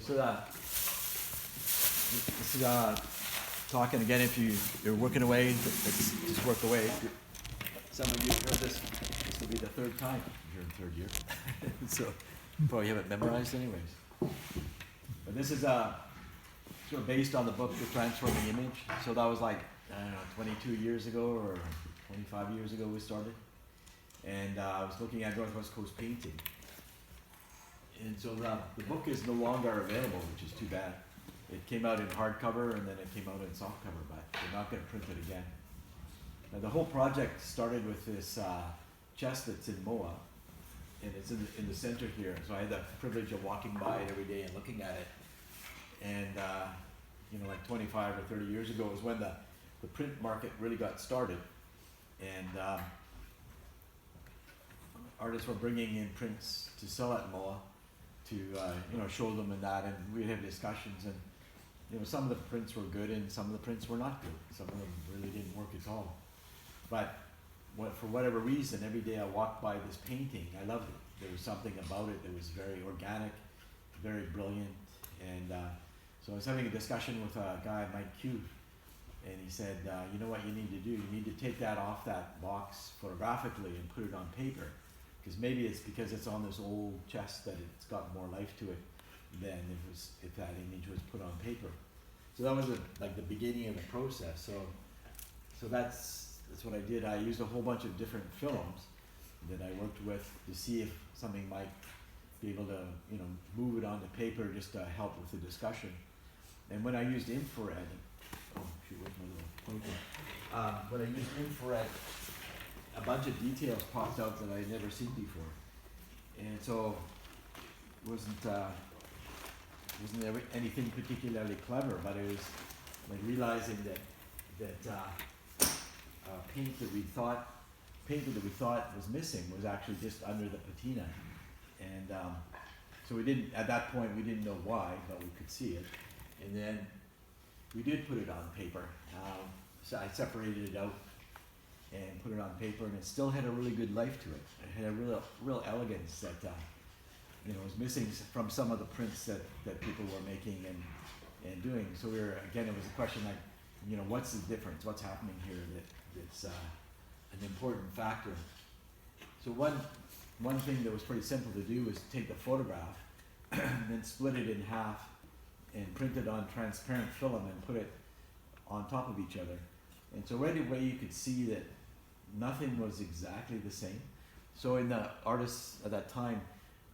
So this is talking again. If you're working away, just work away. Some of you have heard this. This will be the third time you're in third year, so you probably have it memorized anyways. But this is sort of based on the book, The Transforming Image. So that was like, I don't know, 22 years ago or 25 years ago we started. And I was looking at Northwest Coast painting. And so the book is no longer available, which is too bad. It came out in hardcover and then it came out in softcover, but they're not going to print it again. Now the whole project started with this chest that's in Moa, and it's in the center here. So I had the privilege of walking by it every day and looking at it. And like 25 or 30 years ago was when the print market really got started, and artists were bringing in prints to sell at Moa to show them and that, and we'd have discussions, and some of the prints were good and some of the prints were not good. Some of them really didn't work at all. But for whatever reason, every day I walked by this painting, I loved it. There was something about it that was very organic, very brilliant, and so I was having a discussion with a guy, Mike Q, and he said, you know what you need to do? You need to take that off that box photographically and put it on paper. Because maybe it's because it's on this old chest that it's got more life to it than if that image was put on paper. So that was like the beginning of the process. So that's what I did. I used a whole bunch of different films that I worked with to see if something might be able to move it onto paper just to help with the discussion. And when I used infrared, where's my little pointer? When I used infrared, a bunch of details popped out that I had never seen before, and so wasn't anything particularly clever, but it was like realizing that paint that we thought was missing was actually just under the patina, and so we didn't know why, but we could see it, and then we did put it on paper. So I separated it out and put it on paper, and it still had a really good life to it. It had a real elegance that was missing from some of the prints that people were making and doing. So it was a question like, what's the difference? What's happening here that's an important factor? So one thing that was pretty simple to do was take the photograph and then split it in half and print it on transparent film and put it on top of each other. And so right away you could see that nothing was exactly the same. So in the artists at that time,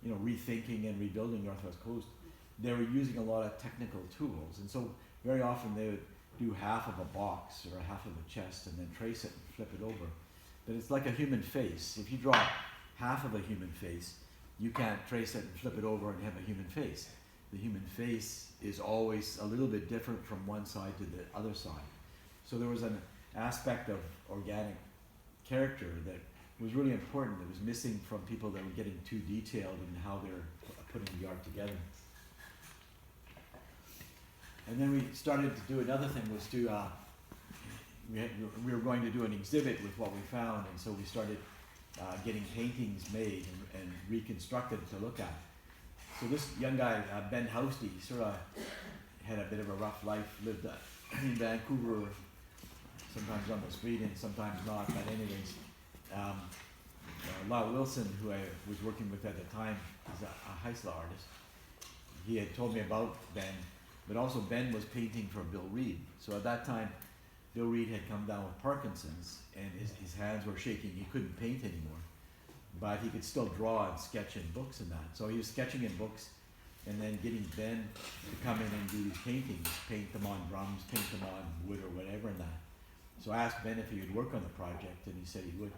rethinking and rebuilding Northwest Coast, they were using a lot of technical tools. And so very often they would do half of a box or half of a chest and then trace it and flip it over. But it's like a human face. If you draw half of a human face, you can't trace it and flip it over and have a human face. The human face is always a little bit different from one side to the other side. So there was an aspect of organic character that was really important, that was missing from people that were getting too detailed in how they're putting the art together. And then we started to do another thing, was to, we were going to do an exhibit with what we found, and so we started getting paintings made and reconstructed to look at. So this young guy, Ben Housty, sort of had a bit of a rough life, lived in Vancouver, sometimes on the street and sometimes not, but anyways, Lau Wilson, who I was working with at the time, is a Heisler artist. He had told me about Ben, but also Ben was painting for Bill Reed. So at that time, Bill Reed had come down with Parkinson's, and his hands were shaking. He couldn't paint anymore, but he could still draw and sketch in books and that. So he was sketching in books and then getting Ben to come in and do these paintings, paint them on drums, paint them on wood or whatever and that. So I asked Ben if he would work on the project, and he said he would.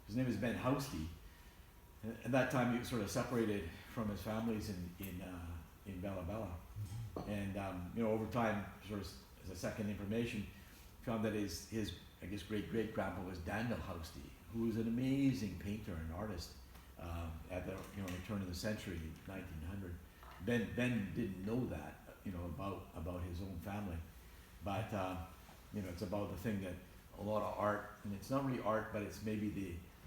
His name is Ben Housty. At that time, he was sort of separated from his families in Bella Bella. And over time, sort of as a second information, found that his I guess great grandpa was Daniel Housty, who was an amazing painter and artist at the turn of the century, 1900. Ben didn't know that about his own family, but it's about the thing that a lot of art, and it's not really art, but it's maybe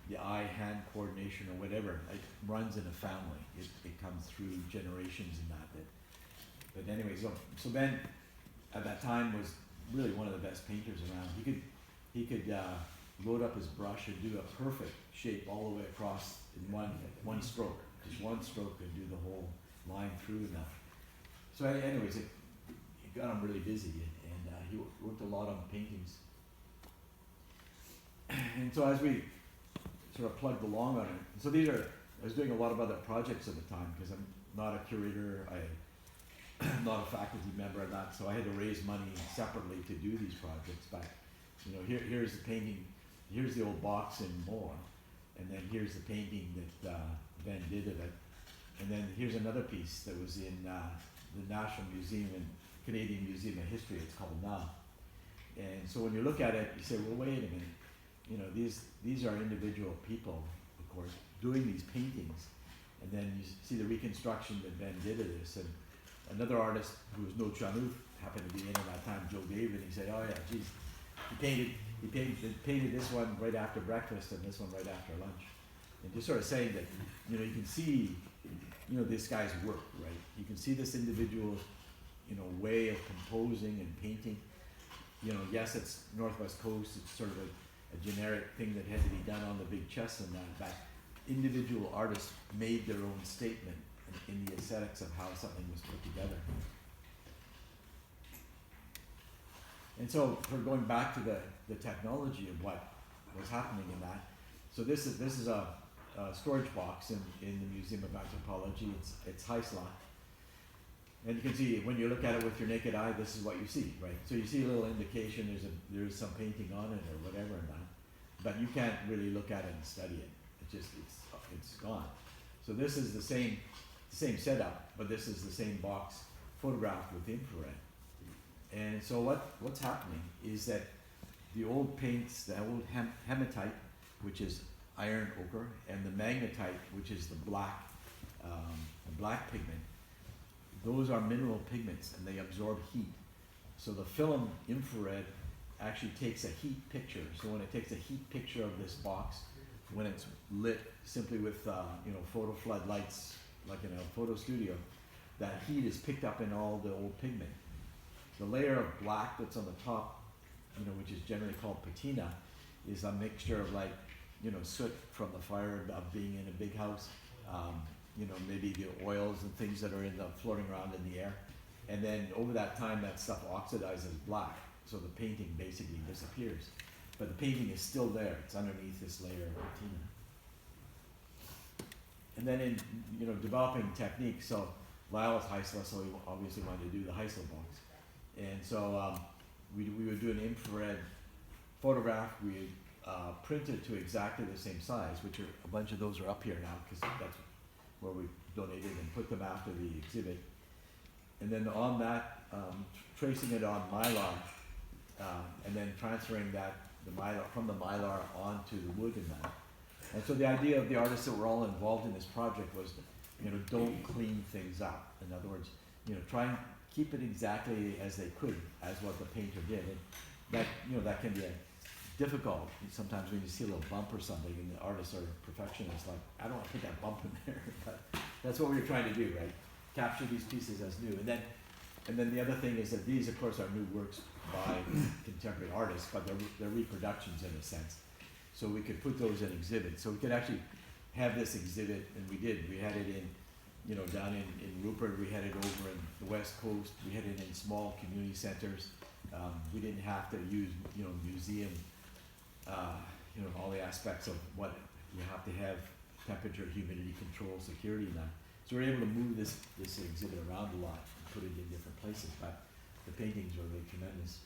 the eye-hand coordination or whatever, it runs in a family. It comes through generations and that But anyway, so Ben at that time was really one of the best painters around. He could load up his brush and do a perfect shape all the way across in one stroke. Just one stroke could do the whole line through enough. So anyways, it got him really busy, and he worked a lot on paintings. And so as we sort of plugged along on it, so I was doing a lot of other projects at the time because I'm not a curator, I'm not a faculty member or not, so I had to raise money separately to do these projects. But here's the painting, here's the old box in Moa, and then here's the painting that Ben did of it, and then here's another piece that was in the National Museum and Canadian Museum of History. It's called now. And so when you look at it, you say, well, wait a minute. These are individual people, of course, doing these paintings, and then you see the reconstruction that Ben did of this. And another artist who was No Chanuf happened to be in at that time, Joe David, and he said, oh yeah, geez, he painted this one right after breakfast and this one right after lunch. And just sort of saying that, you can see, this guy's work, right? You can see this individual's, way of composing and painting. Yes, it's Northwest Coast, it's sort of a generic thing that had to be done on the big chest and that, but individual artists made their own statement in the aesthetics of how something was put together. And so, for going back to the technology of what was happening in that, so this is a storage box in the Museum of Anthropology. It's Heisla. And you can see, when you look at it with your naked eye, this is what you see, right? So you see a little indication, there's some painting on it or whatever and that, but you can't really look at it and study it. It's gone. So this is the same setup, but this is the same box photographed with infrared. And so what's happening is that the old paints, the old hematite, which is iron ochre, and the magnetite, which is the black pigment, those are mineral pigments and they absorb heat. So the film infrared actually takes a heat picture. So when it takes a heat picture of this box, when it's lit simply with photo flood lights, like in a photo studio, that heat is picked up in all the old pigment. The layer of black that's on the top, which is generally called patina, is a mixture of soot from the fire of being in a big house, maybe the oils and things that are floating around in the air. And then over that time, that stuff oxidizes black, so the painting basically disappears. But the painting is still there. It's underneath this layer of patina. And then in developing techniques, so Lyle was Heisla, so we obviously wanted to do the Heisla box. And so we would do an infrared photograph. We print it to exactly the same size, which a bunch of those are up here now because that's where we donated and put them after the exhibit. And then on that, tracing it on Mylar, and then transferring from the Mylar onto the wood and that. And so the idea of the artists that were all involved in this project was, don't clean things up. In other words, try and keep it exactly as they could, as what the painter did. And that, that can be difficult sometimes when you see a little bump or something, and the artists are perfectionists, like, I don't want to put that bump in there. But that's what we were trying to do, right? Capture these pieces as new. And then the other thing is that these, of course, are new works by contemporary artists, but they're reproductions in a sense. So we could put those in exhibits. So we could actually have this exhibit, and we did. We had it in, down in Rupert. We had it over in the West Coast. We had it in small community centers. We didn't have to use, museum, all the aspects of what you have to have: temperature, humidity control, security, and that. So we're able to move this exhibit around a lot and put it in different places. But the paintings were really tremendous.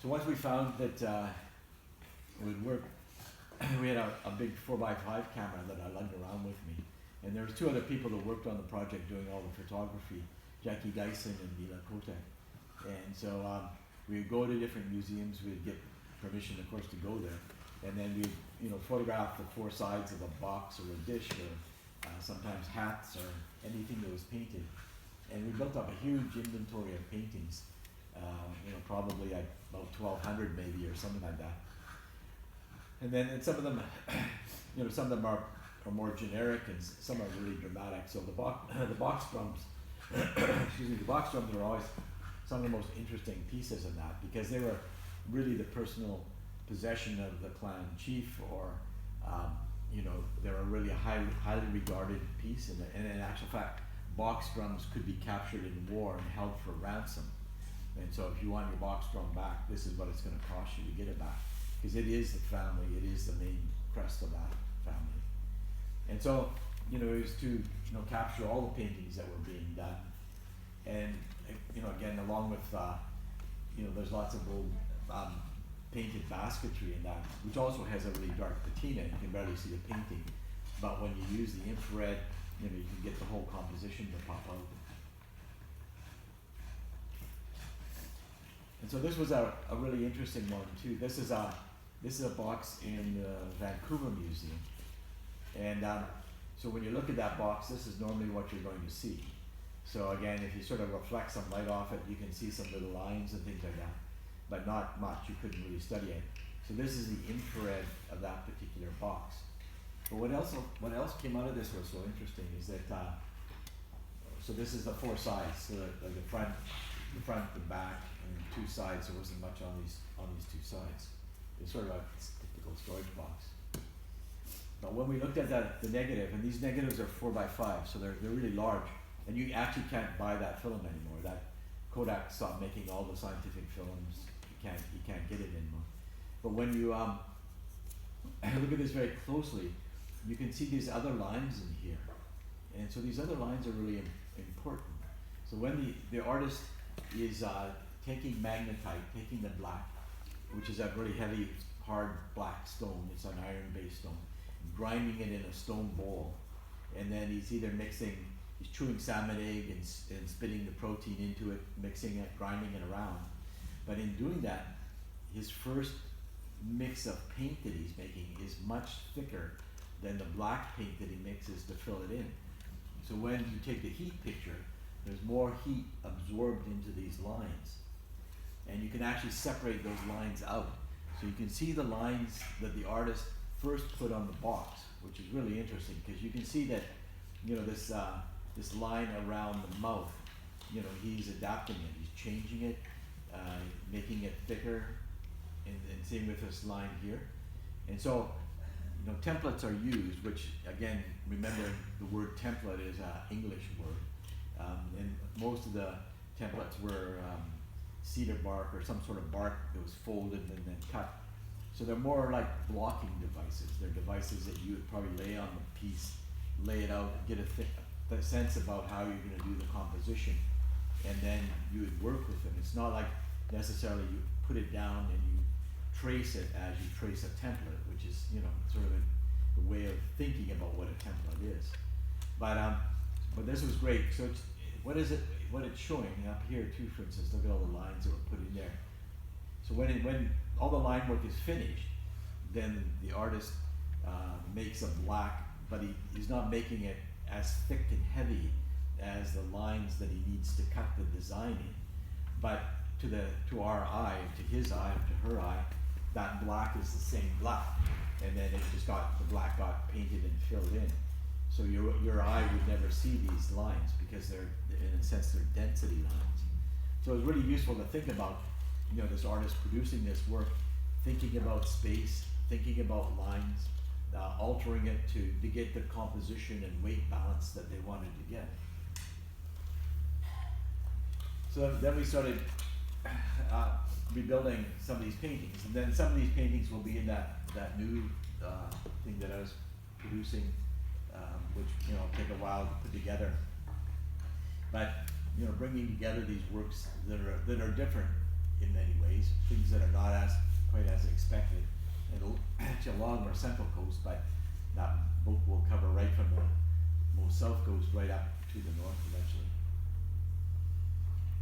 So once we found that it would work, we had a big 4x5 camera that I lugged around with me. And there was two other people that worked on the project doing all the photography, Jackie Dyson and Mila Kotek. And so we would go to different museums, we'd get permission, of course, to go there. And then we'd photograph the four sides of a box or a dish, or sometimes hats or anything that was painted. And we built up a huge inventory of paintings, probably about 1,200 maybe, or something like that. And then some of them, some of them are more generic, and some are really dramatic. So the box drums excuse me, the box drums were always some of the most interesting pieces in that, because they were really the personal possession of the clan chief, or you know, they were really a highly regarded piece, and in actual fact, box drums could be captured in war and held for ransom. And so if you want your box drum back, this is what it's going to cost you to get it back, because it is the family, it is the main crest of that family. And so, you know, it was to, you know, capture all the paintings that were being done. And, you know, again, along with, you know, there's lots of old painted basketry in that, which also has a really dark patina. You can barely see the painting. But when you use the infrared, you know, you can get the whole composition to pop out. And so this was a really interesting one too. This is a box in the Vancouver Museum. And so when you look at that box, this is normally what you're going to see. So again, if you sort of reflect some light off it, you can see some little lines and things like that, but not much. You couldn't really study it. So this is the infrared of that particular box. But what else came out of this was so interesting is that, so this is the four sides, so the front, the back, and two sides. There wasn't much on these two sides. It's sort of a typical storage box. But when we looked at the negative, and these negatives are 4x5, so they're really large, and you actually can't buy that film anymore. That Kodak stopped making all the scientific films. You can't get it anymore. But when you look at this very closely, you can see these other lines in here, and so these other lines are really important. So when the artist is taking magnetite, taking the black, which is a really heavy, hard black stone, it's an iron-based stone, grinding it in a stone bowl, and then he's either he's chewing salmon egg and spitting the protein into it, mixing it, grinding it around. But in doing that, his first mix of paint that he's making is much thicker than the black paint that he mixes to fill it in. So when you take the heat picture, there's more heat absorbed into these lines. And you can actually separate those lines out. So you can see the lines that the artist first put on the box, which is really interesting, because you can see that, you know, this line around the mouth, you know, he's adapting it, he's changing it, making it thicker, and same with this line here. And so, you know, templates are used, which again, remember the word template is an English word, and most of the templates were cedar bark or some sort of bark that was folded and then cut. So they're more like blocking devices. They're devices that you would probably lay on the piece, lay it out, get a sense about how you're going to do the composition, and then you would work with it. It's not like necessarily you put it down and you trace it as you trace a template, which is, you know, sort of the way of thinking about what a template is. But this was great. So what it's showing up here too, for instance, look at all the lines that were put in there. So when all the line work is finished, then the artist makes a black, but he's not making it as thick and heavy as the lines that he needs to cut the design in. But to our eye, to his eye, to her eye, that black is the same black, and then the black got painted and filled in. So your eye would never see these lines because they're, in a sense, they're density lines. So it's really useful to think about, you know, this artist producing this work, thinking about space, thinking about lines, altering it to get the composition and weight balance that they wanted to get. So then we started rebuilding some of these paintings, and then some of these paintings will be in that new thing that I was producing, which, you know, take a while to put together. But, you know, bringing together these works that are different in many ways, things that are not quite as expected, and actually along our Central Coast, but that book will cover right from the most South Coast right up to the north eventually.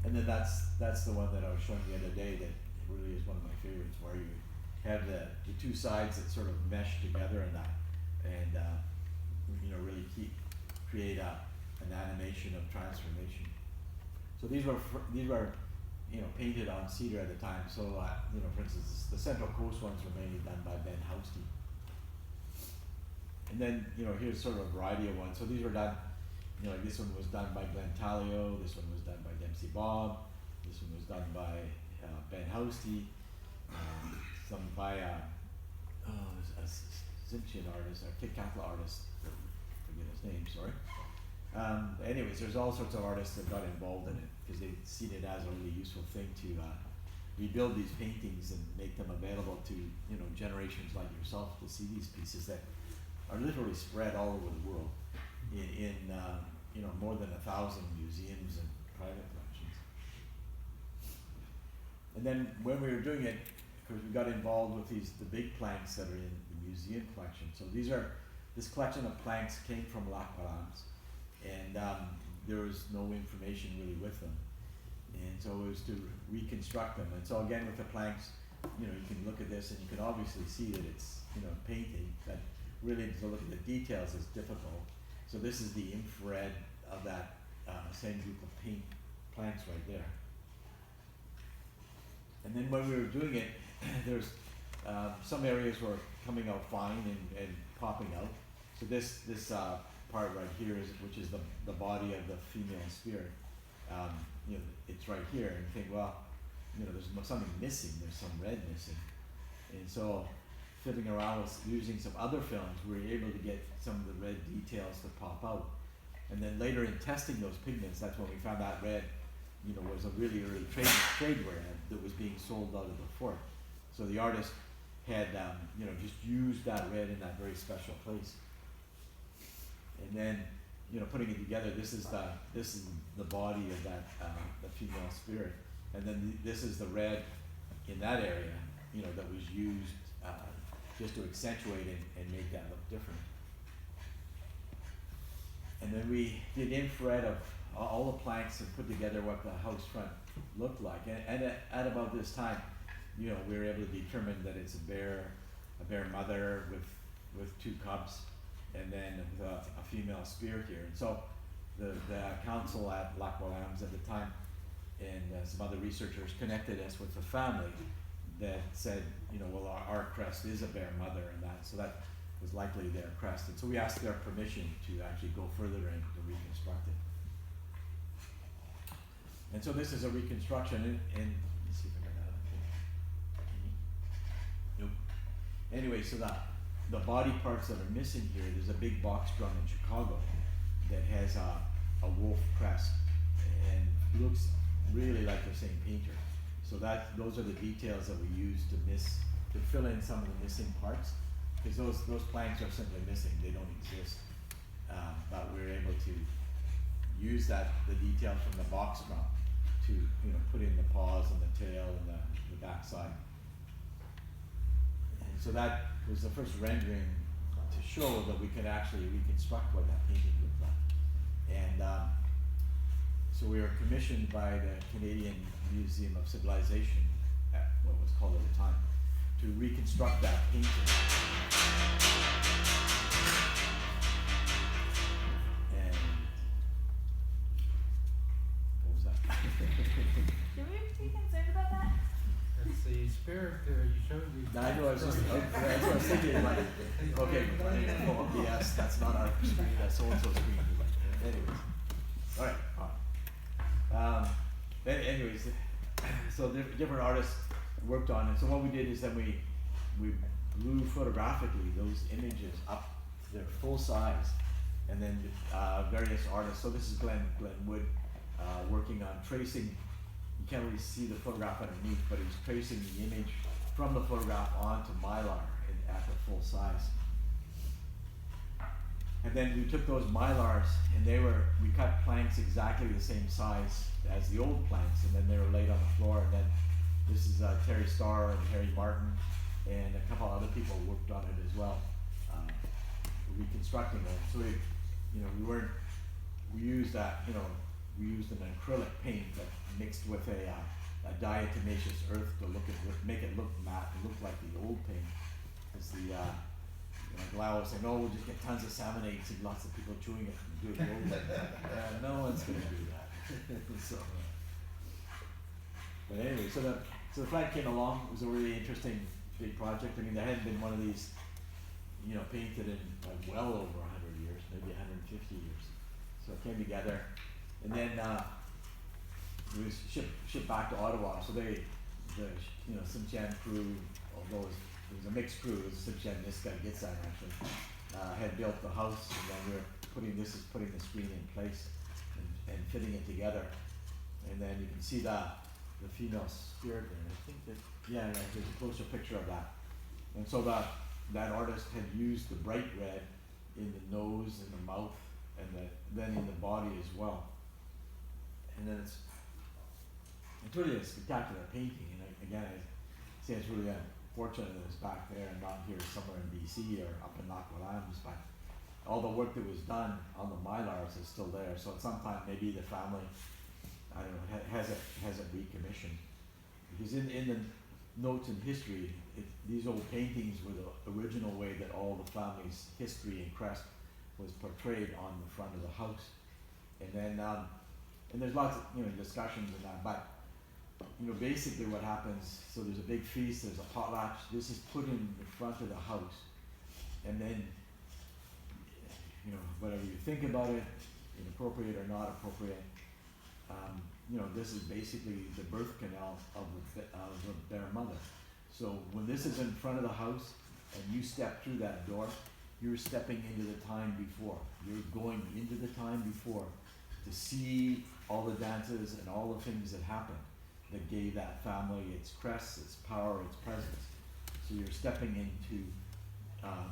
And then that's the one that I was showing the other day that really is one of my favorites, where you have the two sides that sort of mesh together in that, and you know, really create an animation of transformation. So these were you know, painted on cedar at the time. So you know, for instance, the Central Coast ones were mainly done by Ben Housty. And then, you know, here's sort of a variety of ones. So these were done You know, like this one was done by Glenn Talio, this one was done by Dempsey Bob, this one was done by Ben Housty, some by a Tsimshian artist, a Kitkatla artist, forget his name, sorry. Anyways, there's all sorts of artists that got involved in it because they seen it as a really useful thing to rebuild these paintings and make them available to, you know, generations like yourself to see these pieces that are literally spread all over the world in you know, more than 1,000 museums and private collections. And then when we were doing it, of course, we got involved with the big planks that are in the museum collection. So this collection of planks came from Lac Barams, and there was no information really with them. And so it was to reconstruct them. And so again, with the planks, you know, you can look at this and you can obviously see that it's, you know, painting, but really to look at the details is difficult. So this is the infrared of that same group of paint planks right there. And then when we were doing it, there's some areas were coming out fine and popping out. So this part right here which is the body of the female spirit. You know, it's right here, and you think, well, you know, there's something missing. There's some red missing, and so fiddling around with using some other films, we were able to get some of the red details to pop out. And then later in testing those pigments, that's when we found out red, you know, was a really early trade red that was being sold out of the fort. So the artist had, you know, just used that red in that very special place. And then, you know, putting it together, this is the body of that the female spirit, and then this is the red in that area, you know, that was used just to accentuate and make that look different. And then we did infrared of all the planks and put together what the house front looked like. And at about this time, you know, we were able to determine that it's a bear mother with 2 cubs, and then a female spirit here. And so the council at Lac Barams at the time and some other researchers connected us with the family that said, you know, well, our crest is a bear mother, and so that was likely their crest. And so we asked their permission to actually go further and to reconstruct it. And so this is a reconstruction, and let me see if I got that. Nope. Anyway, so the body parts that are missing here, there's a big box drum in Chicago that has a wolf crest and looks really like the same painter. So those are the details that we use to fill in some of the missing parts, because those planks are simply missing, they don't exist. But we were able to use the details from the box drum to, you know, put in the paws and the tail and the backside. And so that was the first rendering to show that we could actually reconstruct what that painting looked like. And so we were commissioned by the Canadian Museum of Civilization, at what was called at the time, to reconstruct that painting. And what was that? Should we be concerned about that? That's the spirit you showed me. No, I know, I was just, that's what I was thinking, like, okay, oh, yes, that's not our screen, that's so-and-so's screen. Anyways, all right. Anyways, so different artists worked on it. So what we did is then we blew photographically those images up to their full size, and then various artists. So this is Glenn Wood working on tracing. You can't really see the photograph underneath, but he's tracing the image from the photograph onto Mylar at the full size. And then we took those Mylars and we cut planks exactly the same size as the old planks, and then they were laid on the floor. And then this is Terry Starr and Harry Martin and a couple other people worked on it as well, reconstructing it. So we used an acrylic paint that mixed with a diatomaceous earth to make it look matte, look like the old paint. Because Glau was saying, "Oh, we'll just get tons of salmonates and lots of people chewing it and do it old like that." No one's going to do that. But anyway, so the flag came along. It was a really interesting big project. I mean, there hadn't been one of these, painted in well over 100 years, maybe 150 years. So it came together, and then it was shipped back to Ottawa. So the Simchan crew, although it was a mixed crew, it was Simchan, Niska, Gitsan actually, had built the house, and then we were putting the screen in place and fitting it together. And then you can see the female spirit there. I think that, there's a closer picture of that. And so that artist had used the bright red in the nose and the mouth, and then in the body as well. And then it's really a spectacular painting. And again, I say it's really unfortunate that it's back there and not here somewhere in BC or up in McLennan, but all the work that was done on the Mylars is still there. So at some time, maybe the family, I don't know, has it recommissioned. Because in the notes in history, these old paintings were the original way that all the family's history and crest was portrayed on the front of the house. And then, and there's lots of discussions and that, but basically what happens, so there's a big feast, there's a potlatch, this is put in the front of the house, and then whatever you think about it, inappropriate or not appropriate, this is basically the birth canal of their mother. So when this is in front of the house and you step through that door, you're stepping into the time before. You're going into the time before to see all the dances and all the things that happened that gave that family its crest, its power, its presence. So you're stepping into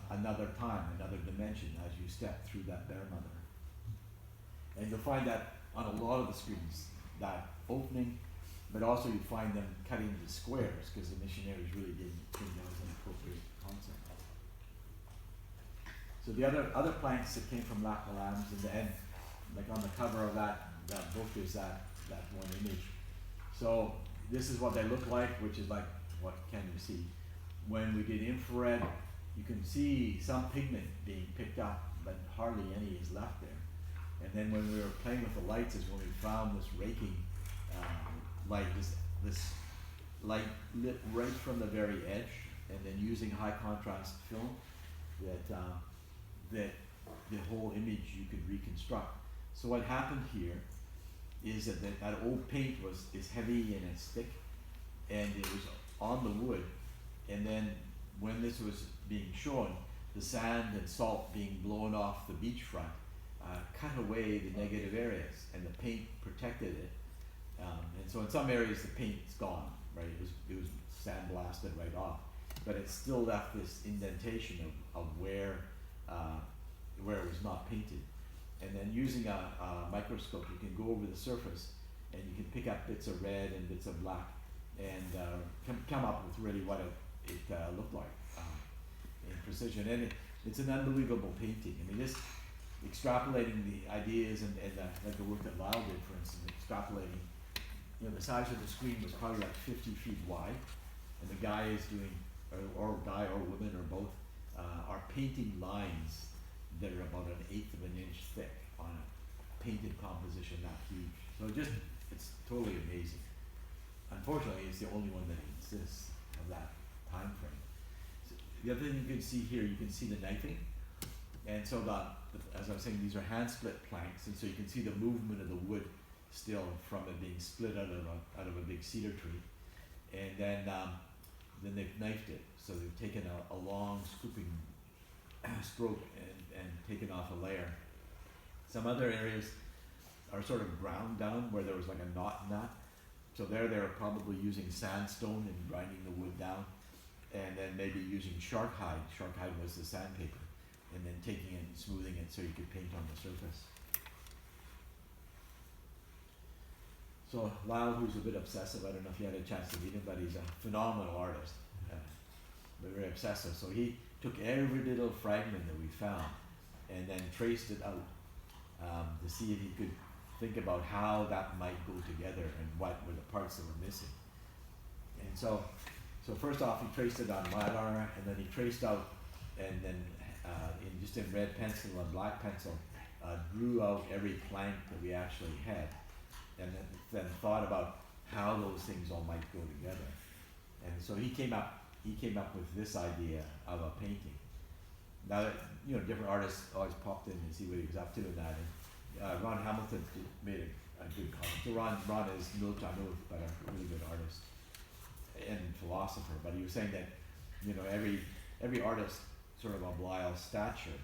another time, another dimension as you step through that bear mother. And you'll find that on a lot of the screens, that opening, but also you find them cutting into squares because the missionaries really didn't think that was an appropriate concept. So the other planks that came from Lac Malams, and like on the cover of that book is that one image. So this is what they look like, which is like, what can you see? When we did infrared, you can see some pigment being picked up, but hardly any is left there. And then when we were playing with the lights is when we found this raking light, this light lit right from the very edge, and then using high contrast film that the whole image you could reconstruct. So what happened here is that old paint is heavy and it's thick, and it was on the wood, and then when this was being shown, the sand and salt being blown off the beachfront cut away the negative areas, and the paint protected it. And so in some areas the paint's gone, right? It was sandblasted right off, but it still left this indentation of where it was not painted. And then using a microscope, you can go over the surface and you can pick up bits of red and bits of black and come up with really what it looked like in precision. And it's an unbelievable painting. I mean, this extrapolating the ideas and like the work that Lyle did, for instance, extrapolating, the size of the screen was probably like 50 feet wide, and the guy is doing, or guy or woman or both, are painting lines that are about 1/8 of an inch thick on a painted composition that huge. So it's totally amazing. Unfortunately, it's the only one that exists of that time frame. So the other thing you can see here, you can see the knifing. And so as I was saying, these are hand split planks, and so you can see the movement of the wood still from it being split out of a big cedar tree. And then they've knifed it. So they've taken a long scooping stroke and taken off a layer. Some other areas are sort of ground down where there was like a knot in that. So they were probably using sandstone and grinding the wood down, and then maybe using shark hide. Shark hide was the sandpaper, and then taking it and smoothing it so you could paint on the surface. So Lyle, who's a bit obsessive, I don't know if you had a chance to meet him, but he's a phenomenal artist, but very obsessive. So he took every little fragment that we found and then traced it out to see if he could think about how that might go together and what were the parts that were missing. And so first off, he traced it on Mylar, and then he traced out, and then in red pencil and black pencil, drew out every plank that we actually had, and then thought about how those things all might go together. And so he came up with this idea of a painting. Now that different artists always popped in and see what he was up to in that, Ron Hamilton made a good comment. So Ron is Nultanut, but a really good artist and philosopher. But he was saying that, you know, every artist sort of of Lyle's stature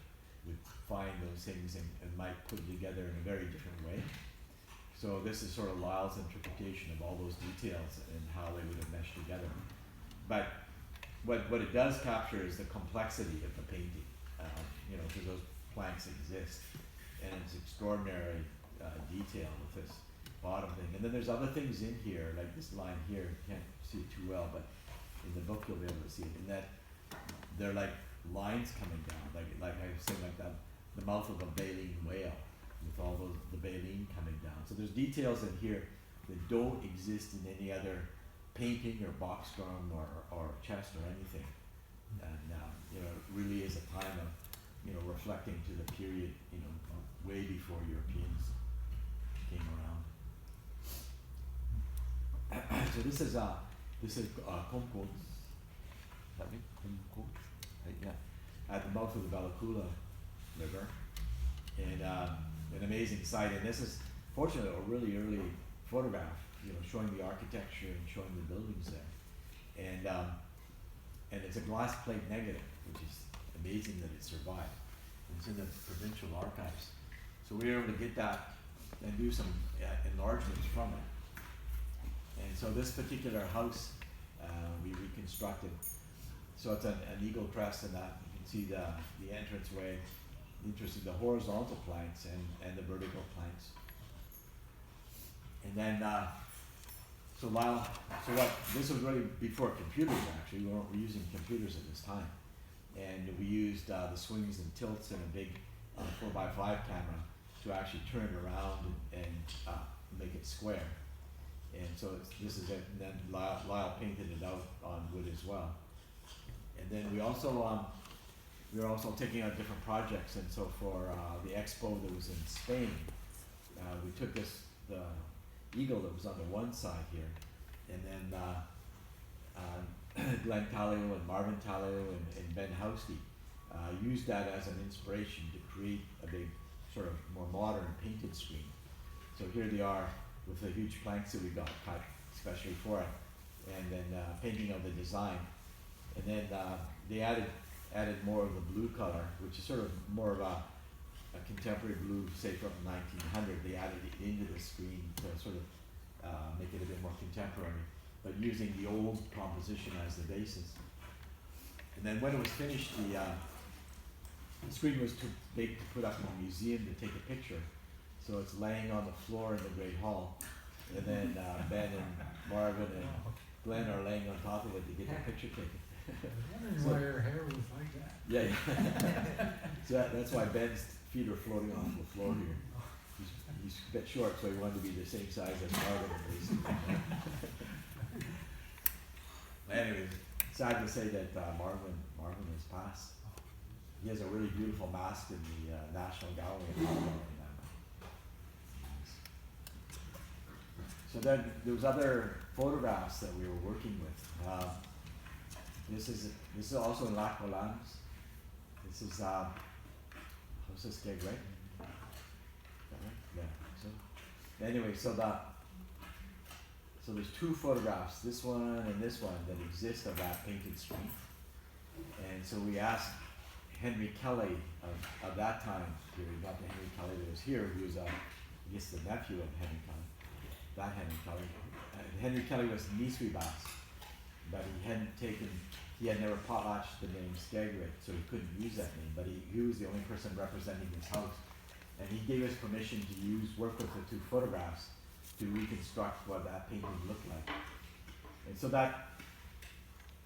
would find those things and might put it together in a very different way. So this is sort of Lyle's interpretation of all those details and how they would have meshed together. But what it does capture is the complexity of the painting, you know, because those planks exist, and it's extraordinary detail with this bottom thing. And then there's other things in here, like this line here, you can't see it too well, but in the book you'll be able to see it, in that they're like lines coming down, like I was saying, like the mouth of a baleen whale, with all the baleen coming down. So there's details in here that don't exist in any other painting or box drawing or chest or anything. And you know, it really is a time of, you know, reflecting to the period, you know, way before Europeans came around. So this is Comcours. Is that me? Comcours? Yeah. At the mouth of the Bellacoola River, and an amazing site. And this is, fortunately, a really early photograph, you know, showing the architecture and showing the buildings there. And it's a glass plate negative, which is amazing that it survived. It's in the provincial archives. So we were able to get that and do some enlargements from it. And so this particular house we reconstructed. So it's an eagle crest, and that you can see the entranceway, interesting, the horizontal planks and the vertical planks. And then this was really before computers. Actually, we weren't using computers at this time, and we used the swings and tilts in a big 4x5 camera to actually turn it around and make it square. And so this is it. And then Lyle painted it out on wood as well. And then we were also taking out different projects. And so for the expo that was in Spain, we took the eagle that was on the one side here, and then Glenn Talio and Marvin Talio and Ben Housty used that as an inspiration to create a big sort of more modern painted screen. So here they are with the huge planks that we got cut especially for it, and then painting of the design. And then they added more of the blue color, which is sort of more of a contemporary blue, say from 1900. They added it into the screen to sort of make it a bit more contemporary, but using the old composition as the basis. And then when it was finished, the screen was too big to put up in a museum to take a picture. So it's laying on the floor in the Great Hall. And then Ben and Marvin and Glenn are laying on top of it to get the picture taken. I was wondering why your hair was like that. Yeah. So that's why Ben's feet are floating off the floor here. He's a bit short, so he wanted to be the same size as Marvin, basically. Anyways, sad to say that Marvin has passed. He has a really beautiful mask in the National Gallery in Ottawa right now. So then there was other photographs that we were working with. This is also in Lac Rolans. This is how's this gig, right? Is that right? Yeah. So anyway, so there's two photographs, this one and this one, that exist of that painted screen. And so we asked Henry Kelly of that time period, not the Henry Kelly that was here, who was I guess the nephew of Henry Kelly. That Henry Kelly. Henry Kelly was Niswibas, but he had never potlatched the name Skagit, so he couldn't use that name, but he was the only person representing his house. And he gave us permission to work with the two photographs to reconstruct what that painting looked like. And so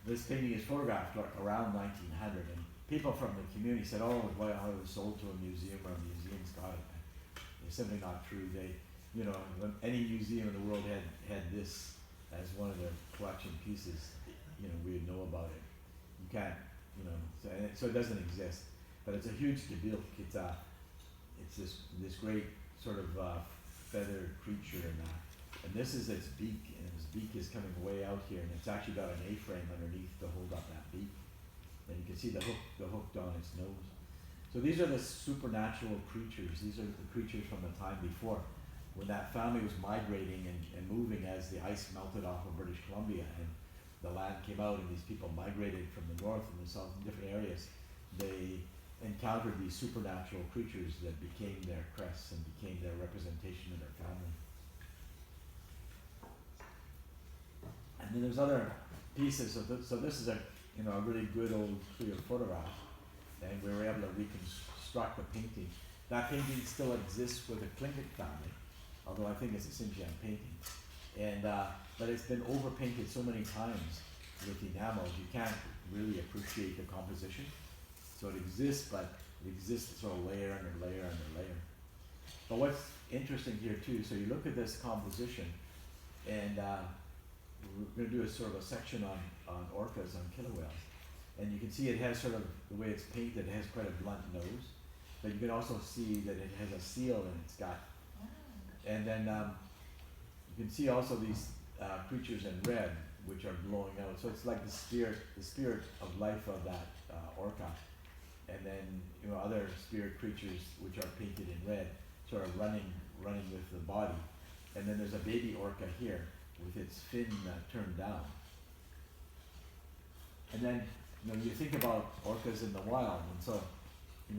this painting is photographed around 1900, and people from the community said, oh, well, it was sold to a museum or a museum's got it. It's simply not true. You know, when any museum in the world had this as one of their collection pieces, you know, we would know about it. You can't, you know, so it doesn't exist. But it's a huge gebilk. It's this great sort of feathered creature, and this is its beak, and its beak is coming way out here, and it's actually got an A-frame underneath to hold up that beak. And you can see the hook down its nose. So these are the supernatural creatures. These are the creatures from the time before, when that family was migrating and moving as the ice melted off of British Columbia and the land came out and these people migrated from the north and the south in different areas. They encountered these supernatural creatures that became their crests and became their representation of their family. And then there's other pieces. So this is a a really good old clear photograph, and we were able to reconstruct the painting. That painting still exists with the Tlingit family, although I think it's a Xinjiang painting. And but it's been overpainted so many times with enamels, you can't really appreciate the composition. So it exists, but it exists sort of layer under layer under layer. But what's interesting here too, so you look at this composition, and we're going to do a sort of a section on orcas, on killer whales. And you can see it has sort of, the way it's painted, it has quite a blunt nose. But you can also see that it has a seal in its gut. And then you can see also these creatures in red, which are glowing out. So it's like the spirit of life of that orca. And then other spirit creatures which are painted in red, sort of running with the body. And then there's a baby orca here with its fin turned down. And then you think about orcas in the wild, and so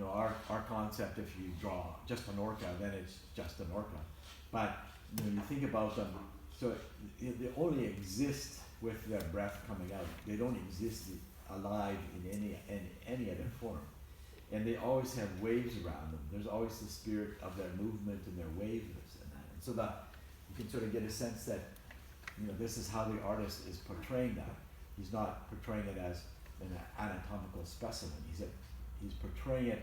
our concept, if you draw just an orca, then it's just an orca. But you think about them, so they only exist with their breath coming out. They don't exist alive in any other form. And they always have waves around them. There's always the spirit of their movement and their waves and that. And so that you can sort of get a sense that this is how the artist is portraying that. He's not portraying it as an anatomical specimen. He's portraying it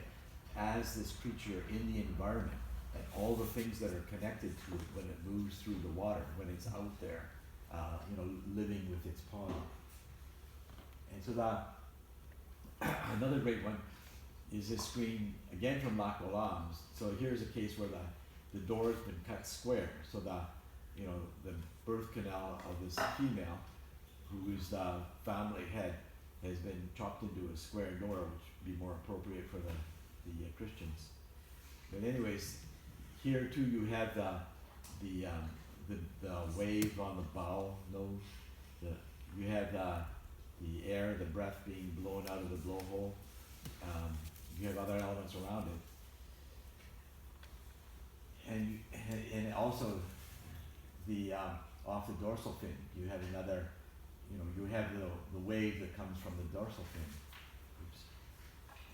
as this creature in the environment and all the things that are connected to it when it moves through the water, when it's out there, living with its paw. And so that another great one is this screen again from Lac aux Lames. So here's a case where the door has been cut square, so the birth canal of this female, whose family head has been chopped into a square door, which would be more appropriate for the Christians. But anyways, here too you have the wave on the bow nose. You have the air, the breath being blown out of the blowhole. You have other elements around it, and also the off the dorsal fin, you have another. You have the wave that comes from the dorsal fin. Oops.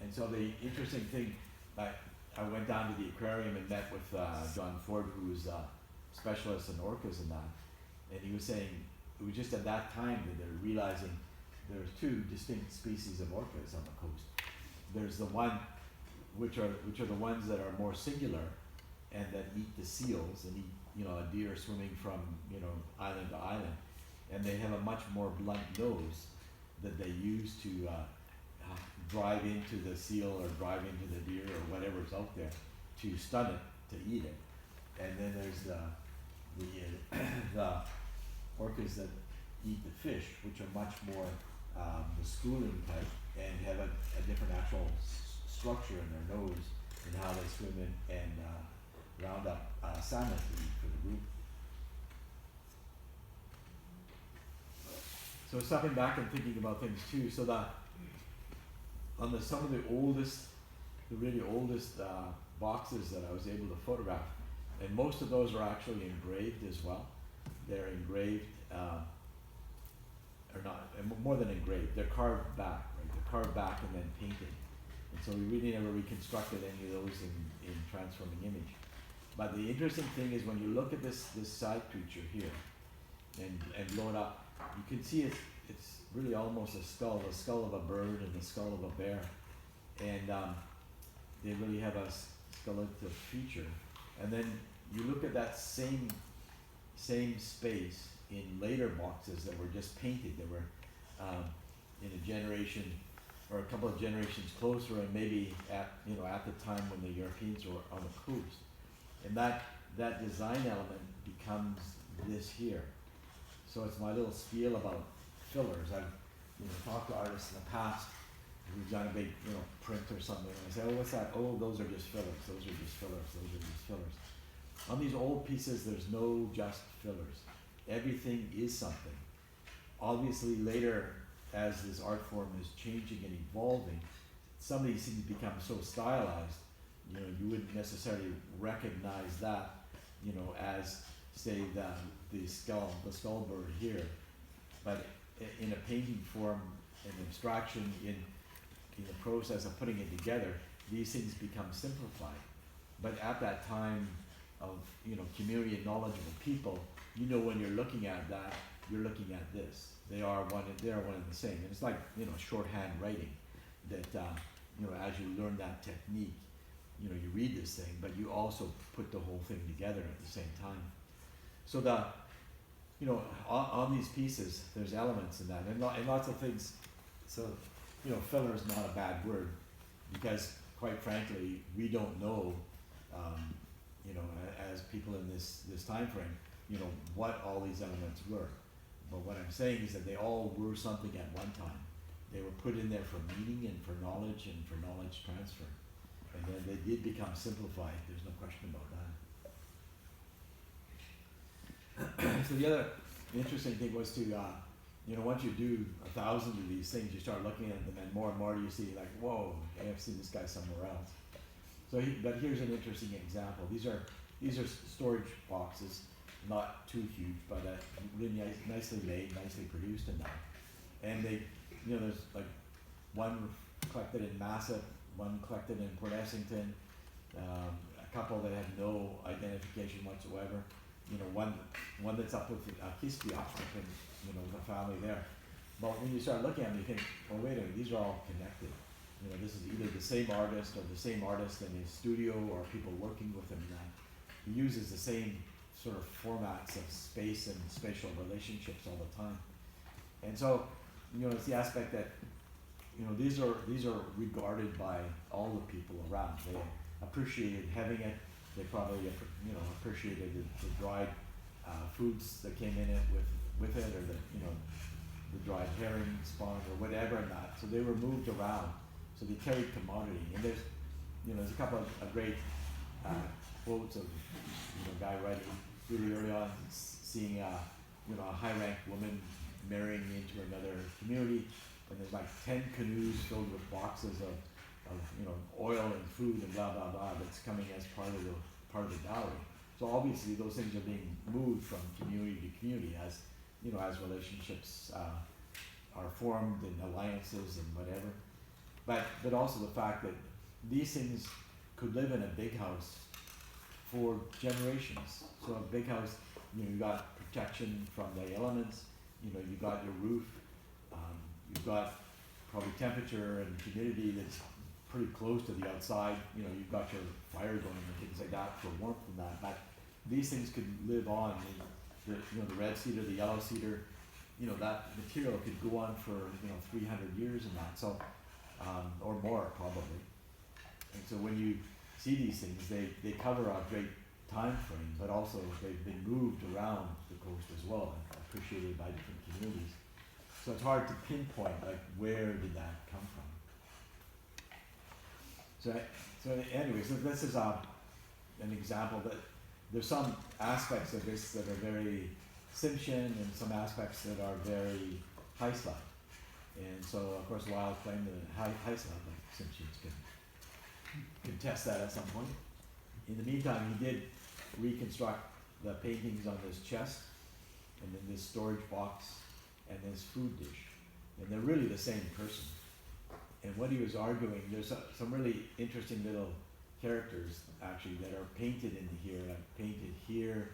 And so the interesting thing, I went down to the aquarium and met with John Ford, who's a specialist in orcas and that, and he was saying it was just at that time that they're realizing there's two distinct species of orcas on the coast. There's the one which are the ones that are more singular and that eat the seals and eat a deer swimming from island to island, and they have a much more blunt nose that they use to drive into the seal or drive into the deer or whatever's out there to stun it, to eat it. And then there's the orcas that eat the fish, which are much more the schooling type and have a different actual structure in their nose and how they swim in and round up salmon to eat for the group. So stepping back and thinking about things too, so that on some of the really oldest boxes that I was able to photograph, and most of those are actually engraved as well. They're engraved, or not, and more than engraved, they're carved back, right? They're carved back and then painted. And so we really never reconstructed any of those in transforming image. But the interesting thing is when you look at this side creature here and blow it up, you can see it's really almost the skull of a bird and the skull of a bear. And they really have a skeletal feature. And then you look at that same space in later boxes that were just painted, that were in a generation or a couple of generations closer, and maybe at the time when the Europeans were on the coast. And that design element becomes this here. So it's my little spiel about fillers. I've talked to artists in the past we've done a big, print or something, and I say, oh, what's that? Oh, those are just fillers, those are just fillers, those are just fillers. On these old pieces, there's no just fillers. Everything is something. Obviously, later, as this art form is changing and evolving, some of these things become so stylized, you wouldn't necessarily recognize that, as, say, the skull bird here. But in a painting form, an abstraction, in the process of putting it together, these things become simplified. But at that time of, community and knowledgeable people, when you're looking at that, you're looking at this. They are one and the same. And it's like, shorthand writing that, as you learn that technique, you read this thing, but you also put the whole thing together at the same time. So on these pieces, there's elements in that, and lots of things. So, filler is not a bad word, because quite frankly, we don't know, as people in this time frame, what all these elements were. But what I'm saying is that they all were something at one time. They were put in there for meaning and for knowledge transfer. And then they did become simplified, there's no question about that. So the other interesting thing was to, once you do 1,000 of these things, you start looking at them, and more you see, like, whoa, I've seen this guy somewhere else. So, but here's an interesting example. These are storage boxes, not too huge, but really nicely made, nicely produced in that. And they, there's like one collected in Massa, one collected in Port Essington, a couple that have no identification whatsoever. One that's up with Kiski up in, the family there. But when you start looking at them, you think, oh, wait a minute, these are all connected. This is either the same artist or the same artist in his studio or people working with him. He uses the same sort of formats of space and spatial relationships all the time. And so, it's the aspect that, these are regarded by all the people around. They appreciated having it. They probably, appreciated the dried foods that came in it with it, or the dried herring spawn or whatever and that. So they were moved around. So they carried commodity. And there's a couple of great quotes of, a guy writing really early on, seeing a high-ranked woman marrying into another community, and there's like 10 canoes filled with boxes of oil and food and blah blah blah that's coming as part of the dowry. So obviously those things are being moved from community to community as as relationships are formed and alliances and whatever. But also the fact that these things could live in a big house for generations. So a big house, you got protection from the elements. You got your roof. You've got probably temperature and humidity that's pretty close to the outside. You've got your fire going and things like that for warmth and that. But these things could live on. The red cedar, the yellow cedar, that material could go on for 300 years and that. So, or more probably. And so when you see these things, they cover a great time frame, but also they've been moved around the coast as well and appreciated by different communities. So it's hard to pinpoint, like, where did that come from? So anyway, so this is an example that there's some aspects of this that are very Simpson and some aspects that are very Hyslop. And so, of course, Lyle claimed that Hyslop, like Simpsons, can test that at some point. In the meantime, he did reconstruct the paintings on this chest, and then this storage box, and this food dish. And they're really the same person. And what he was arguing, there's some really interesting little characters, actually, that are painted in here, like painted here,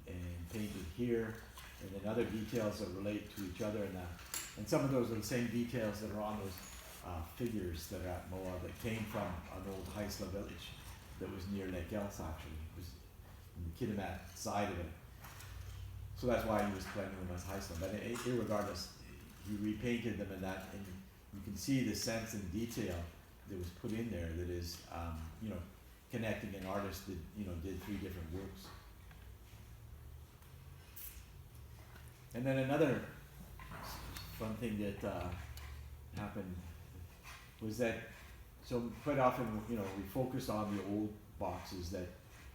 and painted here, and then other details that relate to each other and that. And some of those are the same details that are on those figures that are at Moab that came from an old Heisler village that was near Lake Elsa, actually. It was in the Kitimat side of it. So that's why he was claiming them as Heisler. But irregardless, he repainted them in that, and you can see the sense and detail that was put in there that is, connecting an artist that, did 3 different works. And then another fun thing that happened was that, so quite often, you know, we focus on the old boxes that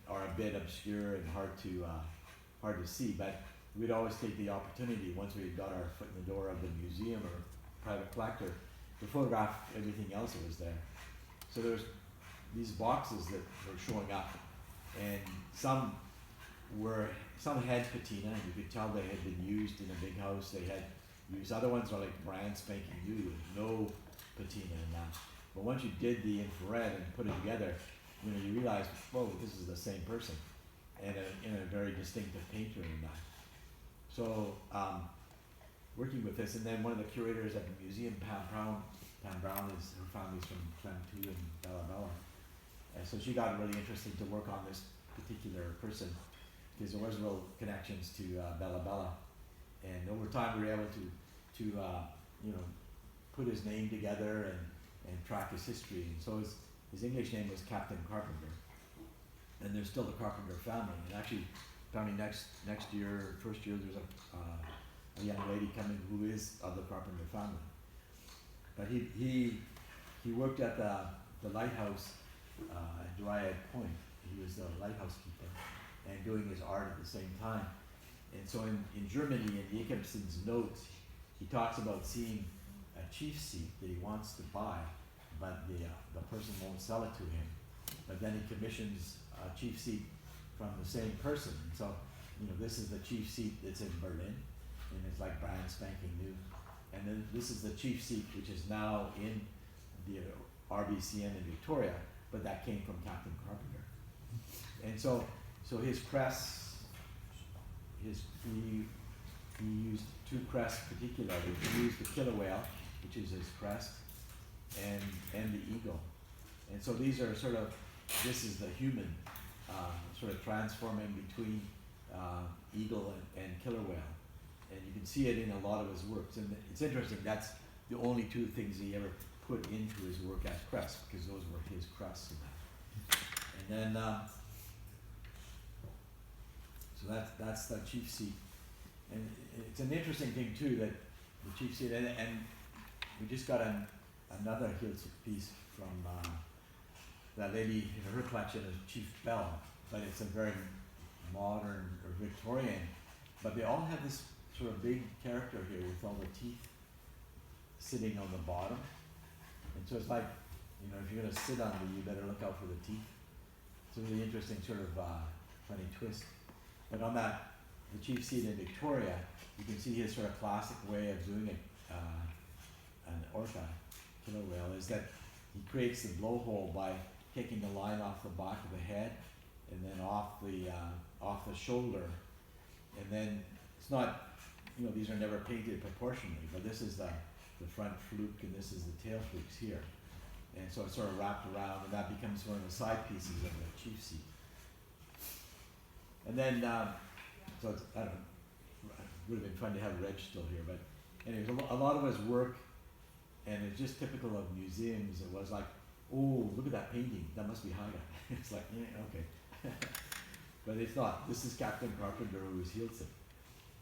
are a bit obscure and hard to see, but we'd always take the opportunity, once we got our foot in the door of the museum or private collector, to photograph everything else that was there. So there's these boxes that were showing up, and some had patina, and you could tell they had been used in a big house. They had used, other ones are like brand spanking new with no patina in that. But once you did the infrared and put it together, you know, you realize, whoa, this is the same person, and in a very distinctive painter in that. So working with this, and then one of the curators at the museum, Pam Brown is, her family's from Clem2 and Bella Bella. And so she got really interested to work on this particular person, because there was real connections to Bella Bella. And over time we were able to you know, put his name together and track his history. And so his English name was Captain Carpenter. And there's still the Carpenter family. And actually, apparently next year, first year, there's a young lady coming who is of the Carpenter family. But he worked at the lighthouse at Dryad Point. He was the lighthouse keeper and doing his art at the same time. And so in Germany, in Jacobson's notes, he talks about seeing a chief seat that he wants to buy, but the person won't sell it to him. But then he commissions a chief seat from the same person. And so, you know, this is the chief seat that's in Berlin, and it's like brand spanking new. And then this is the chief seat, which is now in the RBCN in Victoria, but that came from Captain Carpenter. And so his crest, he used two crests particularly. He used the killer whale, which is his crest, and the eagle. And so these are sort of, this is the human sort of transforming between eagle and killer whale. And you can see it in a lot of his works. And it's interesting, that's the only two things he ever put into his work as crests, because those were his crests in that. And then, so that's the chief seat. And it's an interesting thing too, that the chief seat, and we just got another Hiltz piece from that lady in her collection is Chief Bell, but it's a very modern or Victorian, but they all have this sort of big character here with all the teeth sitting on the bottom. And so it's like, you know, if you're gonna sit on me, you better look out for the teeth. It's a really interesting sort of funny twist. But on that, the chief seat in Victoria, you can see his sort of classic way of doing it, an orca, killer whale, is that he creates the blowhole by taking the line off the back of the head and then off the shoulder. And then it's not, you know, these are never painted proportionally, but this is the front fluke and this is the tail flukes here. And so it's sort of wrapped around, and that becomes one of the side pieces of the chief seat. And then, so it's, I don't know, it would have been fun to have Reg still here, but anyways, a lot of his work, and it's just typical of museums, it was like, oh, look at that painting, that must be Haga. It's like, yeah, okay. But it's not. This is Captain Carpenter, who is Hiltz.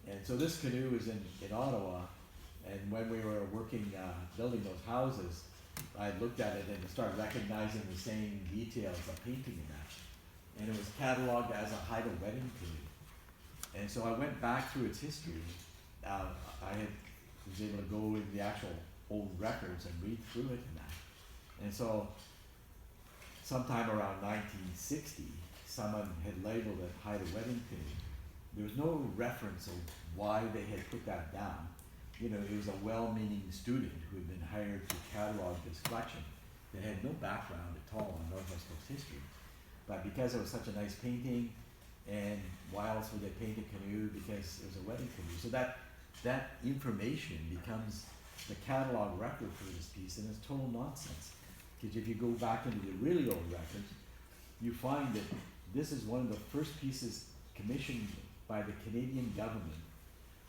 And so this canoe is in Ottawa, and when we were working, building those houses, I looked at it and started recognizing the same details of painting in that. And it was cataloged as a Haida wedding canoe. And so I went back through its history. I was able to go in the actual old records and read through it and that. And so sometime around 1960, someone had labeled it Haida wedding canoe. There was no reference of why they had put that down. You know, it was a well-meaning student who had been hired to catalog this collection that had no background at all in Northwest Coast history. But because it was such a nice painting, and why else would they paint a canoe? Because it was a wedding canoe. So that information becomes the catalog record for this piece, and it's total nonsense. Because if you go back into the really old records, you find that this is one of the first pieces commissioned by the Canadian government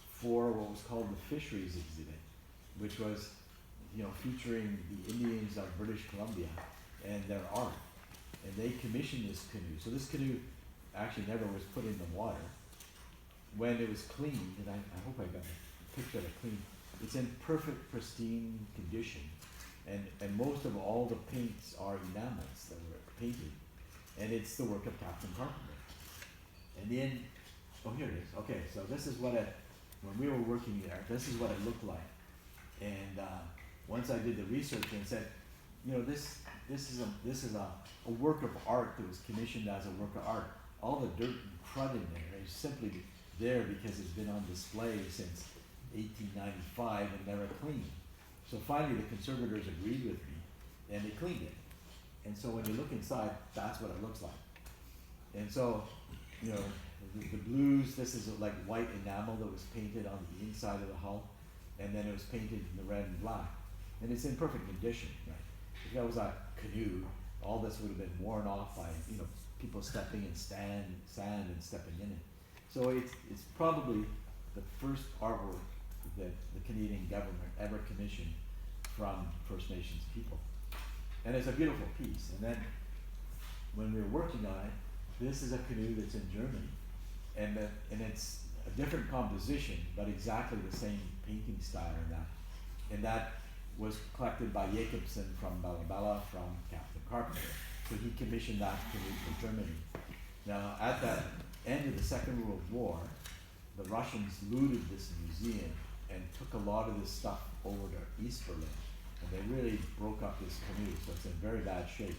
for what was called the Fisheries Exhibit, which was, you know, featuring the Indians of British Columbia and their art. And they commissioned this canoe. So this canoe actually never was put in the water. When it was cleaned, and I hope I got a picture of it clean, it's in perfect, pristine condition. and most of all the paints are enamels that were painted, and it's the work of Captain Carpenter. And in, oh here it is, okay, so this is what when we were working there, this is what it looked like. And once I did the research and said, you know, this is a work of art that was commissioned as a work of art. All the dirt and crud in there is simply there because it's been on display since 1895 and never cleaned. So finally the conservators agreed with me and they cleaned it. And so when you look inside, that's what it looks like. And so, you know, the blues, this is like white enamel that was painted on the inside of the hull, and then it was painted in the red and black. And it's in perfect condition, right? If that was a canoe, all this would have been worn off by, you know, people stepping in sand and stepping in it. So it's probably the first artwork that the Canadian government ever commissioned from First Nations people. And it's a beautiful piece. And then when we were working on it, this is a canoe that's in Germany. And it's a different composition, but exactly the same painting style in that. And that was collected by Jacobsen from Bala from Captain Carpenter. So he commissioned that canoe for Germany. Now, at the end of the Second World War, the Russians looted this museum and took a lot of this stuff over to East Berlin. And they really broke up this canoe, so it's in very bad shape.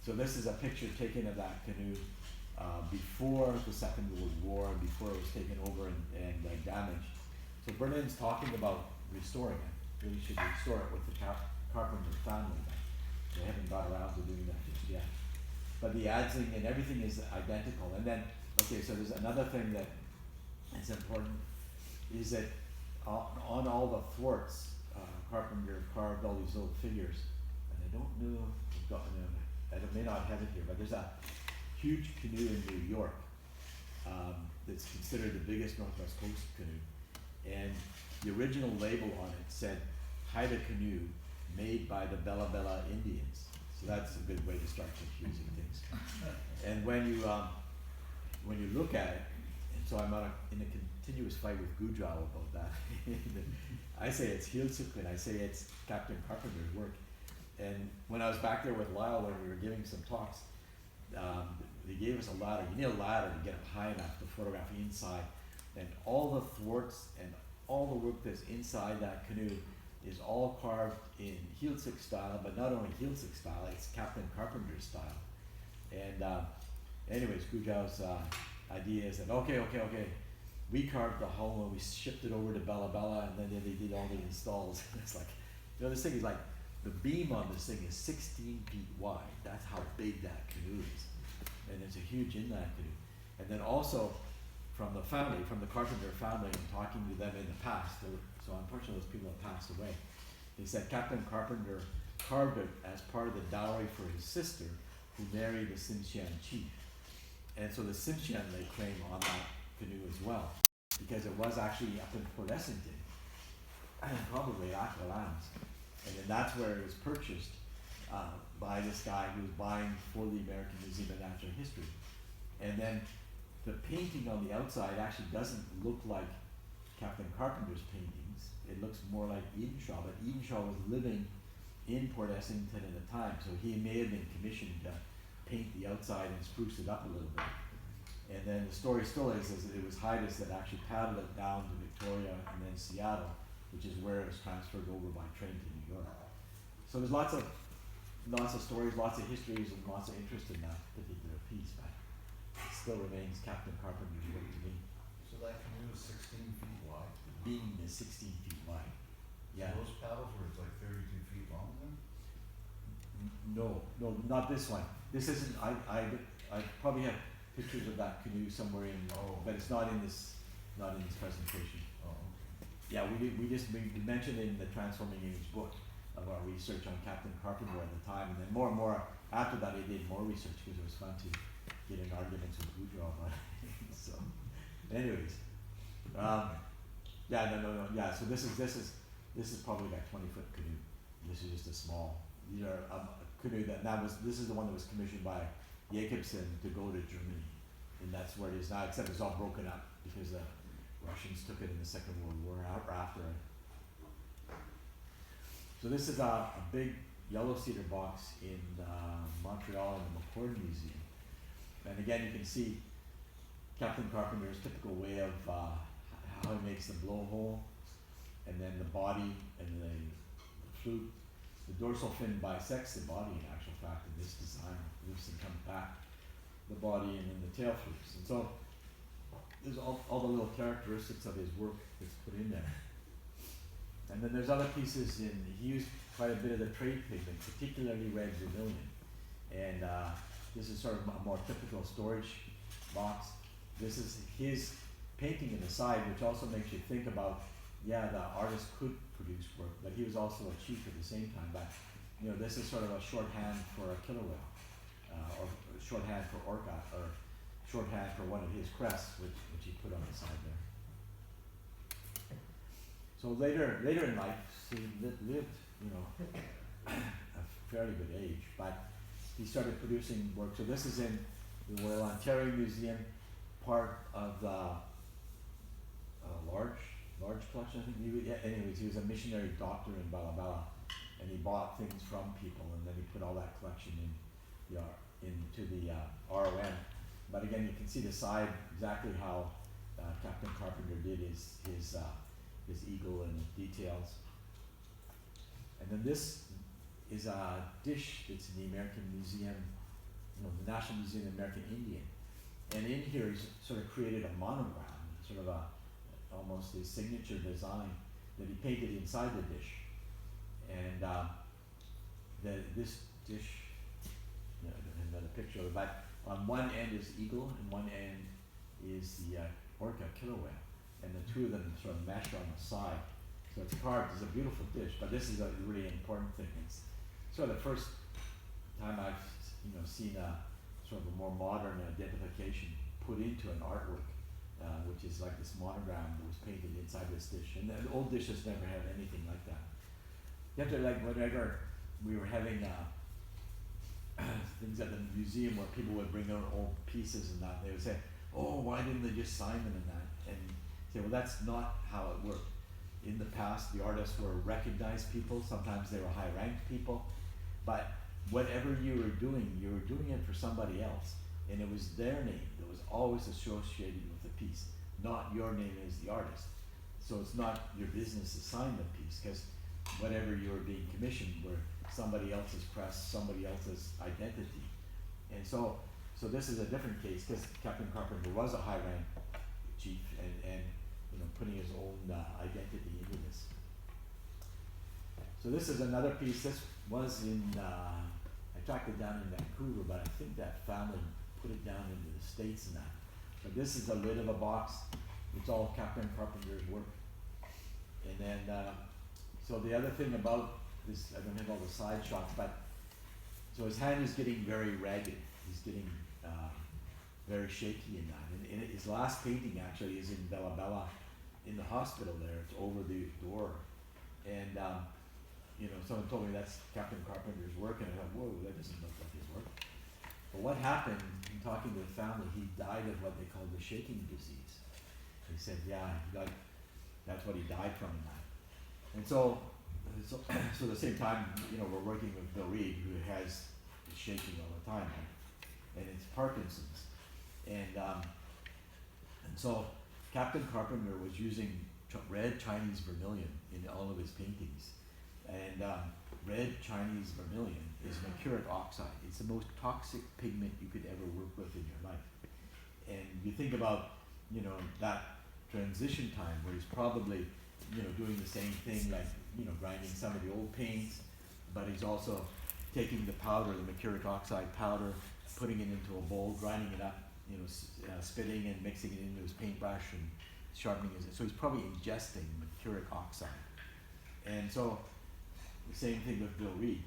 So this is a picture taken of that canoe before the Second World War, before it was taken over and damaged. So Berlin's talking about restoring it. Really should restore it with the Carpenter family. They haven't got around to doing that just yet. But the adzing and everything is identical. And then, okay, so there's another thing that is important, is that on all the thwarts, Carpenter carved all these little figures. And I don't know, I may not have it here, but there's a huge canoe in New York that's considered the biggest Northwest Coast canoe. And the original label on it said, Haida canoe made by the Bella Bella Indians. So that's a good way to start confusing things. And when you look at it, and so I'm in a continuous fight with Goudreau about that. I say it's Hilsuk and I say it's Captain Carpenter's work. And when I was back there with Lyle when we were giving some talks, they gave us a ladder. You need a ladder to get up high enough to photograph inside. And all the thwarts and all the work that's inside that canoe is all carved in Hilsuk style, but not only Hilsuk style, it's Captain Carpenter's style. And anyways, Goudreau's idea is that, okay, we carved the hull and we shipped it over to Bella Bella, and then they did all the installs. It's like, you know, this thing is like, the beam on this thing is 16 feet wide. That's how big that canoe is. And it's a huge inland canoe. And then also, from the Carpenter family, and talking to them in the past, so unfortunately those people have passed away, they said Captain Carpenter carved it as part of the dowry for his sister, who married the Tsimshian chief. And so the Tsimshian laid claim on that canoe as well, because it was actually up in Port Essington, probably at Lac-Rolans. And then that's where it was purchased by this guy who was buying for the American Museum of Natural History. And then the painting on the outside actually doesn't look like Captain Carpenter's paintings. It looks more like Edenshaw, but Edenshaw was living in Port Essington at the time, so he may have been commissioned to paint the outside and spruce it up a little bit. And then the story still is that it was Haidas that actually paddled it down to Victoria and then Seattle, which is where it was transferred over by train to New York. So there's lots of stories, lots of histories, and lots of interest in that particular piece, but it still remains Captain Carpenter's work to me. So that canoe is 16 feet wide? Beam is 16 feet wide. Yeah. So those paddles were like 32 feet long then? No, not this one. This isn't, I probably have pictures of that canoe somewhere in, but it's not in this presentation. Oh, okay. Yeah, we mentioned in the Transforming Image book of our research on Captain Carpenter at the time, and then more and more after that I did more research because it was fun to get in arguments with Goudreau about it. So, anyways, yeah. So this is probably like 20-foot canoe. This is just a small, canoe this is the one that was commissioned by Jacobsen to go to Germany, and that's where it is now. Except it's all broken up because the Russians took it in the Second World War after it. So this is a big yellow cedar box in Montreal in the McLennan Museum. And again, you can see Captain Carpenter's typical way of how he makes the blowhole, and then the body and the flute. The dorsal fin bisects the body in actual fact in this design, lifts and comes back, the body and then the tail flukes. And so there's all the little characteristics of his work that's put in there. And then there's other pieces in, he used quite a bit of the trade pigment, particularly red vermilion. And this is sort of a more typical storage box. This is his painting in the side, which also makes you think about, yeah, the artist could produce work, but he was also a chief at the same time. But you know, this is sort of a shorthand for a killer whale, or shorthand for orca, or shorthand for one of his crests, which he put on the side there. So later in life, he lived, you know, a fairly good age, but he started producing work. So this is in the Royal Ontario Museum, part of the large collection. I think anyways, he was a missionary doctor in Balabala, and he bought things from people, and then he put all that collection into the ROM. But again, you can see the side exactly how Captain Carpenter did his eagle and details. And then this is a dish that's in the American Museum, the National Museum of American Indian. And in here he's sort of created a monogram, sort of almost his signature design that he painted inside the dish. And this dish, I don't have another picture of it, but on one end is eagle and one end is the orca killer whale. And the two of them sort of mesh on the side. So it's carved, it's a beautiful dish, but this is a really important thing. It's sort of the first time I've seen a sort of a more modern identification put into an artwork, which is like this monogram that was painted inside this dish. And the old dishes never had anything like that. You have to, like, whenever we were having things at the museum where people would bring out old pieces and that, they would say, oh, why didn't they just sign them in that? And say, well, that's not how it worked. In the past, the artists were recognized people, sometimes they were high-ranked people, but whatever you were doing it for somebody else, and it was their name that was always associated with the piece, not your name as the artist. So it's not your business to sign the piece, because whatever you were being commissioned were somebody else's crest, somebody else's identity. And so this is a different case, because Captain Carpenter was a high-rank chief, and putting his own identity into this. So this is another piece. This was in, I tracked it down in Vancouver, but I think that family put it down into the States and that. But this is the lid of a box. It's all Captain Carpenter's work. And then, so the other thing about this, I don't have all the side shots, but so his hand is getting very ragged. He's getting very shaky in that. And his last painting actually is in Bella Bella, in the hospital there. It's over the door. And someone told me that's Captain Carpenter's work, and I thought, whoa, that doesn't look like his work. But what happened, in talking to the family, he died of what they call the shaking disease. They said, yeah, that's what he died from in that. And so at the same time, we're working with Bill Reed, who has shaking all the time, and it's Parkinson's. And so Captain Carpenter was using red Chinese vermilion in all of his paintings. And red Chinese vermilion is mercuric oxide. It's the most toxic pigment you could ever work with in your life. And you think about, that transition time where he's probably, doing the same thing, like, grinding some of the old paints, but he's also taking the powder, the mercuric oxide powder, putting it into a bowl, grinding it up, spitting and mixing it into his paintbrush and sharpening it. So he's probably ingesting mercuric oxide. And so the same thing with Bill Reed.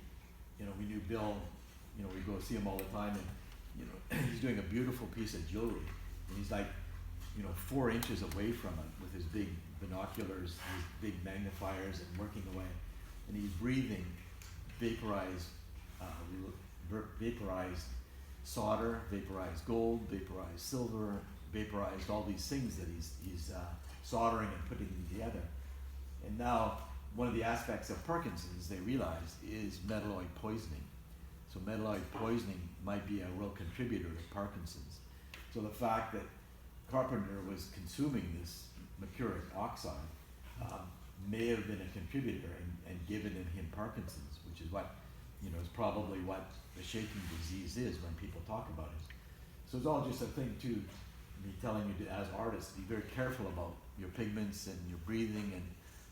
We knew Bill, we go see him all the time, and he's doing a beautiful piece of jewelry, and he's like, 4 inches away from it with his big binoculars, his big magnifiers, and working away, and he's breathing vaporized solder, vaporized gold, vaporized silver, vaporized all these things that he's soldering and putting together. And now, one of the aspects of Parkinson's they realized is metalloid poisoning. So metalloid poisoning might be a real contributor to Parkinson's. So the fact that Carpenter was consuming this mercuric oxide may have been a contributor and given him Parkinson's, which is what, is probably what the shaking disease is when people talk about it. So it's all just a thing to me telling you to, as artists, be very careful about your pigments and your breathing and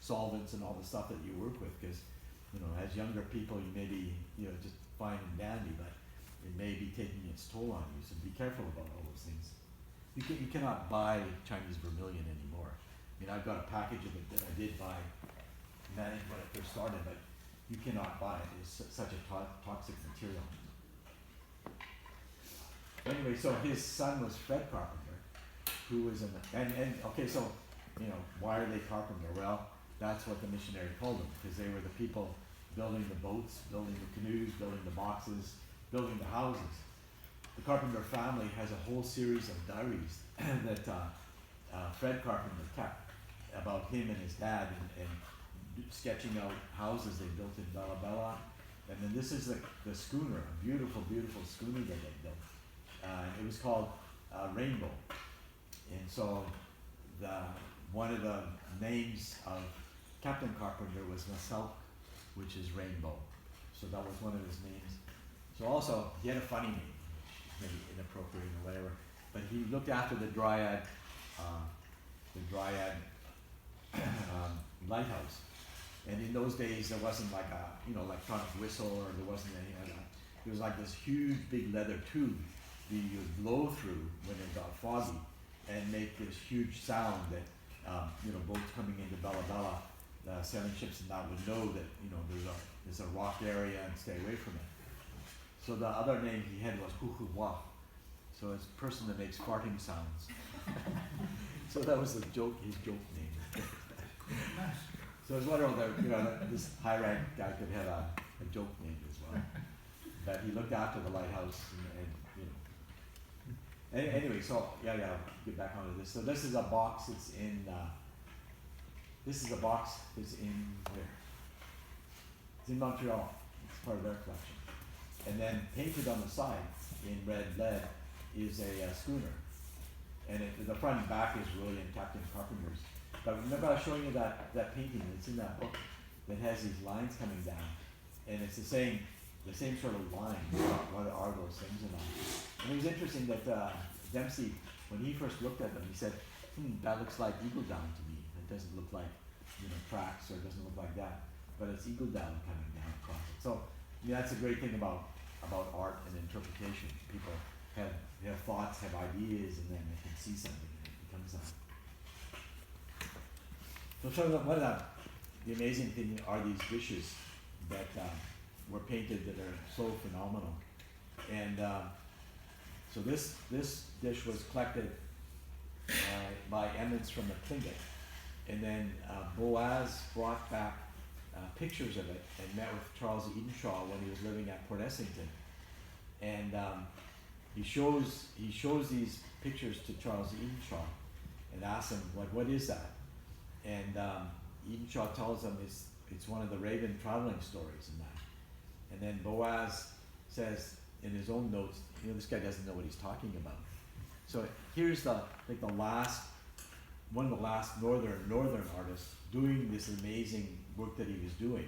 solvents and all the stuff that you work with, because, as younger people, you may be, just fine and dandy, but it may be taking its toll on you, so be careful about all those things. You cannot buy Chinese vermilion anymore. I've got a package of it that I did buy, manage when it first started, but you cannot buy it. It's such a toxic material. Anyway, so his son was Fred Carpenter, who was okay, so, why are they Carpenter? Well, that's what the missionary called them, because they were the people building the boats, building the canoes, building the boxes, building the houses. The Carpenter family has a whole series of diaries that Fred Carpenter kept about him and his dad and sketching out houses they built in Bella Bella. And then this is the schooner, a beautiful, beautiful schooner that they built. It was called Rainbow. And so one of the names of Captain Carpenter was Naselk, which is rainbow. So that was one of his names. So also, he had a funny name, maybe inappropriate or whatever, but he looked after the Dryad lighthouse. And in those days, there wasn't like a, electronic whistle, or there wasn't anything like that. It was like this huge big leather tube that you would blow through when it got foggy and make this huge sound that, boats coming into Bella Bella, the sailing ships and that would know that, there's a rock area and stay away from it. So the other name he had was Hu Hu Wah. So it's a person that makes farting sounds. So that was his joke name. So I was wondering that, this high rank guy could have a joke name as well. But he looked after the lighthouse Anyway, so yeah, get back onto this. So this is a box. It's in. This is a box. It's in where? It's in Montreal. It's part of their collection. And then painted on the side in red lead is a schooner, and the front and back is really in Captain Carpenter's. But remember, I was showing you that painting that's in that book that has these lines coming down, and it's the same sort of line. What are those things and all? And it was interesting that Dempsey, when he first looked at them, he said, that looks like eagle down to me. It doesn't look like, tracks, or it doesn't look like that. But it's eagle down coming down across it. So, that's a great thing about art and interpretation. People have thoughts, have ideas, and then they can see something and it becomes that. So one of the amazing thing are these dishes that were painted that are so phenomenal. And so this dish was collected by Emmons from McLennan, and then Boaz brought back pictures of it and met with Charles Edenshaw when he was living at Port Essington, and he shows these pictures to Charles Edenshaw and asks him what is that, and Edenshaw tells him it's one of the Raven traveling stories and that. And then Boaz says in his own notes, this guy doesn't know what he's talking about. So here's one of the last northern artists doing this amazing work that he was doing.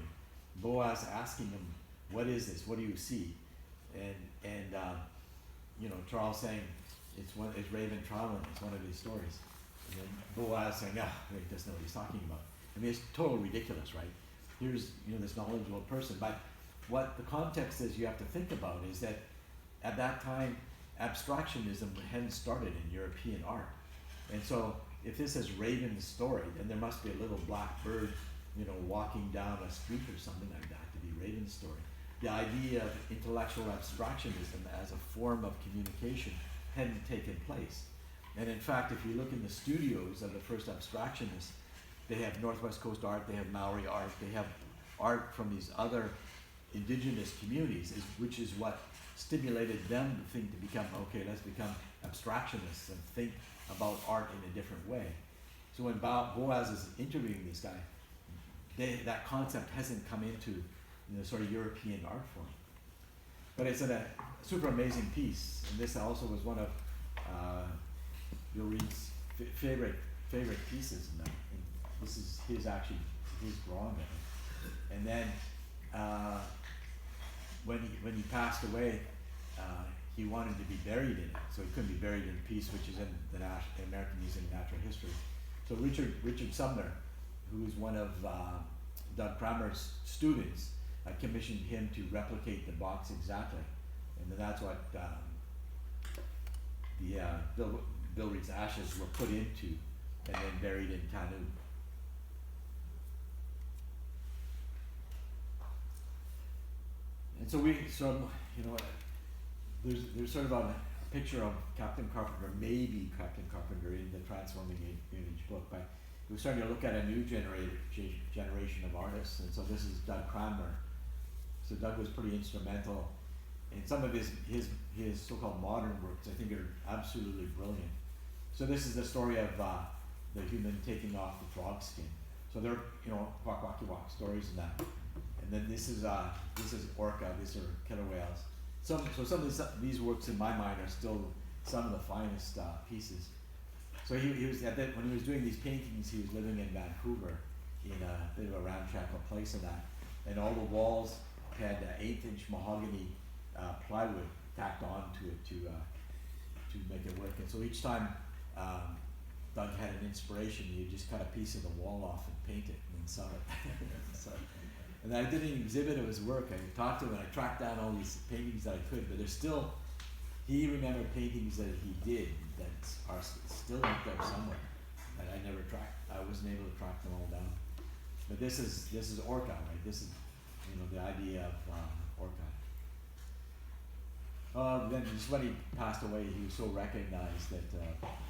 Boaz asking him, "What is this? What do you see?" And Charles saying, "It's Raven traveling. It's one of his stories." And then Boaz saying, he doesn't know what he's talking about. It's totally ridiculous, right? Here's this knowledgeable person, but what the context is you have to think about is that at that time, abstractionism hadn't started in European art. And so if this is Raven's story, then there must be a little black bird, walking down a street or something like that to be Raven's story. The idea of intellectual abstractionism as a form of communication hadn't taken place. And in fact, if you look in the studios of the first abstractionists, they have Northwest Coast art, they have Maori art, they have art from these other indigenous communities, which is what stimulated them to think to become, okay, let's become abstractionists and think about art in a different way. So when Boaz is interviewing this guy, that concept hasn't come into sort of European art form. But it's a super amazing piece, and this also was one of Bill Reed's favorite pieces. And this is his drawing of it. And then when he passed away, he wanted to be buried in it, so he couldn't be buried in a piece which is in the American Museum of Natural History. So Richard Sumner, who is one of Doug Kramer's students, commissioned him to replicate the box exactly, and then that's what Bill Reed's ashes were put into, and then buried in Canoe. And so there's sort of a picture of Captain Carpenter, maybe Captain Carpenter, in the Transforming Image book, but we're starting to look at a new generation of artists, and so this is Doug Kramer. So Doug was pretty instrumental in some of his so-called modern works. I think are absolutely brilliant. So this is the story of the human taking off the frog skin. So they're Kwak Waki Wak stories and that. And then this is orca. These are killer whales. So some of these works in my mind are still some of the finest pieces. So he was when he was doing these paintings, he was living in Vancouver in a bit of a ramshackle place and that, and all the walls had 1/8-inch mahogany plywood tacked onto it to make it work. And so each time Doug had an inspiration, he'd just cut a piece of the wall off and paint it and then sell it. And I did an exhibit of his work. I talked to him and I tracked down all these paintings that I could, but there's still, he remembered paintings that he did that are still out there somewhere that I never tracked. I wasn't able to track them all down. But this is orca, right? This is the idea of orca. Then just when he passed away, he was so recognized that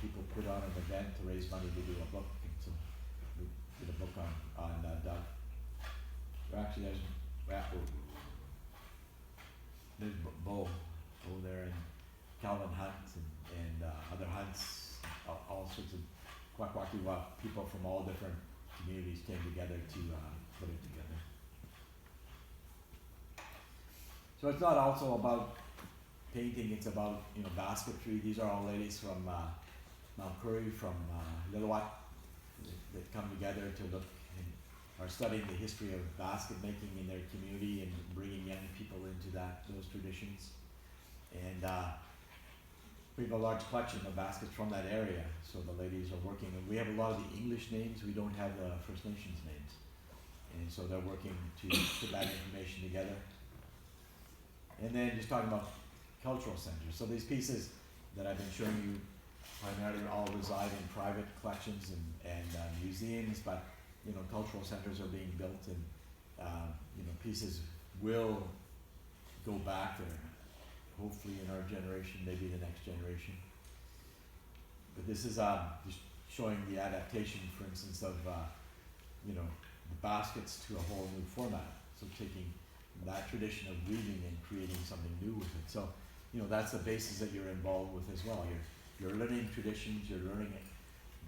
people put on an event to raise money to do a book. And so we did a book on Doug. Actually, there's Bo there, and Calvin Hunt and other Hunts, all sorts of Kwak Waki Wak people from all different communities came together to put it together. So it's not also about painting, it's about basketry. These are all ladies from Mount Currie, from Lillooet, that come together to look and are studying the history of basket making in their community and bringing young people into those traditions. And we have a large collection of baskets from that area, so the ladies are working, and we have a lot of the English names, we don't have the First Nations names. And so they're working to put that information together. And then just talking about cultural centers. So these pieces that I've been showing you primarily all reside in private collections and museums, but cultural centers are being built, and pieces will go back there, hopefully in our generation, maybe the next generation. But this is just showing the adaptation, for instance, of the baskets to a whole new format. So taking that tradition of weaving and creating something new with it. So that's the basis that you're involved with as well. You're learning traditions, you're learning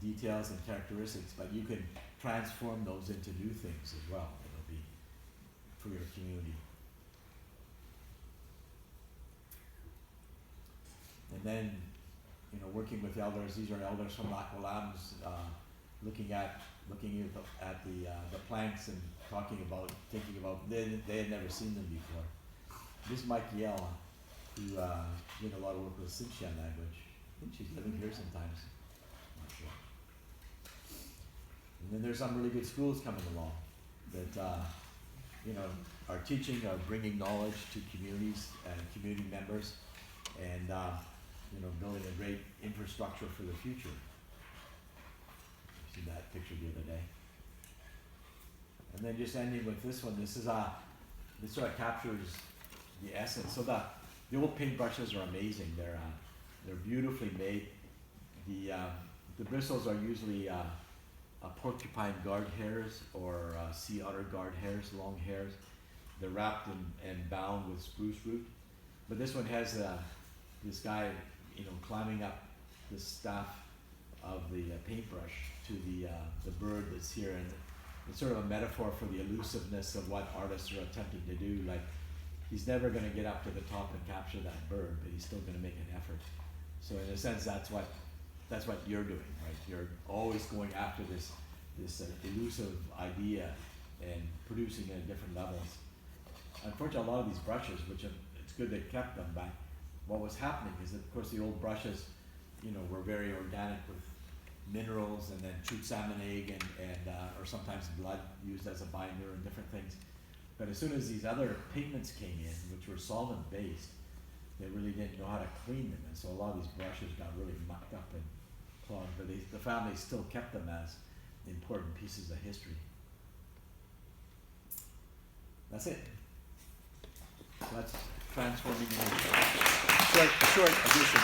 details and characteristics, but you can transform those into new things as well. It'll be for your community. And then, working with elders. These are elders from Aqualams, looking at the planks and thinking about. They had never seen them before. This is Mike Yell, who did a lot of work with Tsimshian language. I think she's living here sometimes. Not sure. And then there's some really good schools coming along that are teaching, are bringing knowledge to communities and community members, and building a great infrastructure for the future. I've seen that picture the other day. And then just ending with this one. This sort of captures the essence. So the old paintbrushes are amazing. They're beautifully made. The bristles are usually porcupine guard hairs or sea otter guard hairs, long hairs. They're wrapped and bound with spruce root. But this one has this guy, climbing up the staff of the paintbrush to the bird that's here, it's sort of a metaphor for the elusiveness of what artists are attempting to do. Like, he's never going to get up to the top and capture that bird, but he's still going to make an effort. So in a sense, that's what you're doing, right? You're always going after this elusive idea and producing it at different levels. Unfortunately, a lot of these brushes, it's good they kept them back. What was happening is that, of course, the old brushes, were very organic with minerals and then chute salmon egg and or sometimes blood used as a binder and different things. But as soon as these other pigments came in, which were solvent based, they really didn't know how to clean them, and so a lot of these brushes got really mucked up and clogged. But the family still kept them as important pieces of history. That's it. So that's transforming in short edition.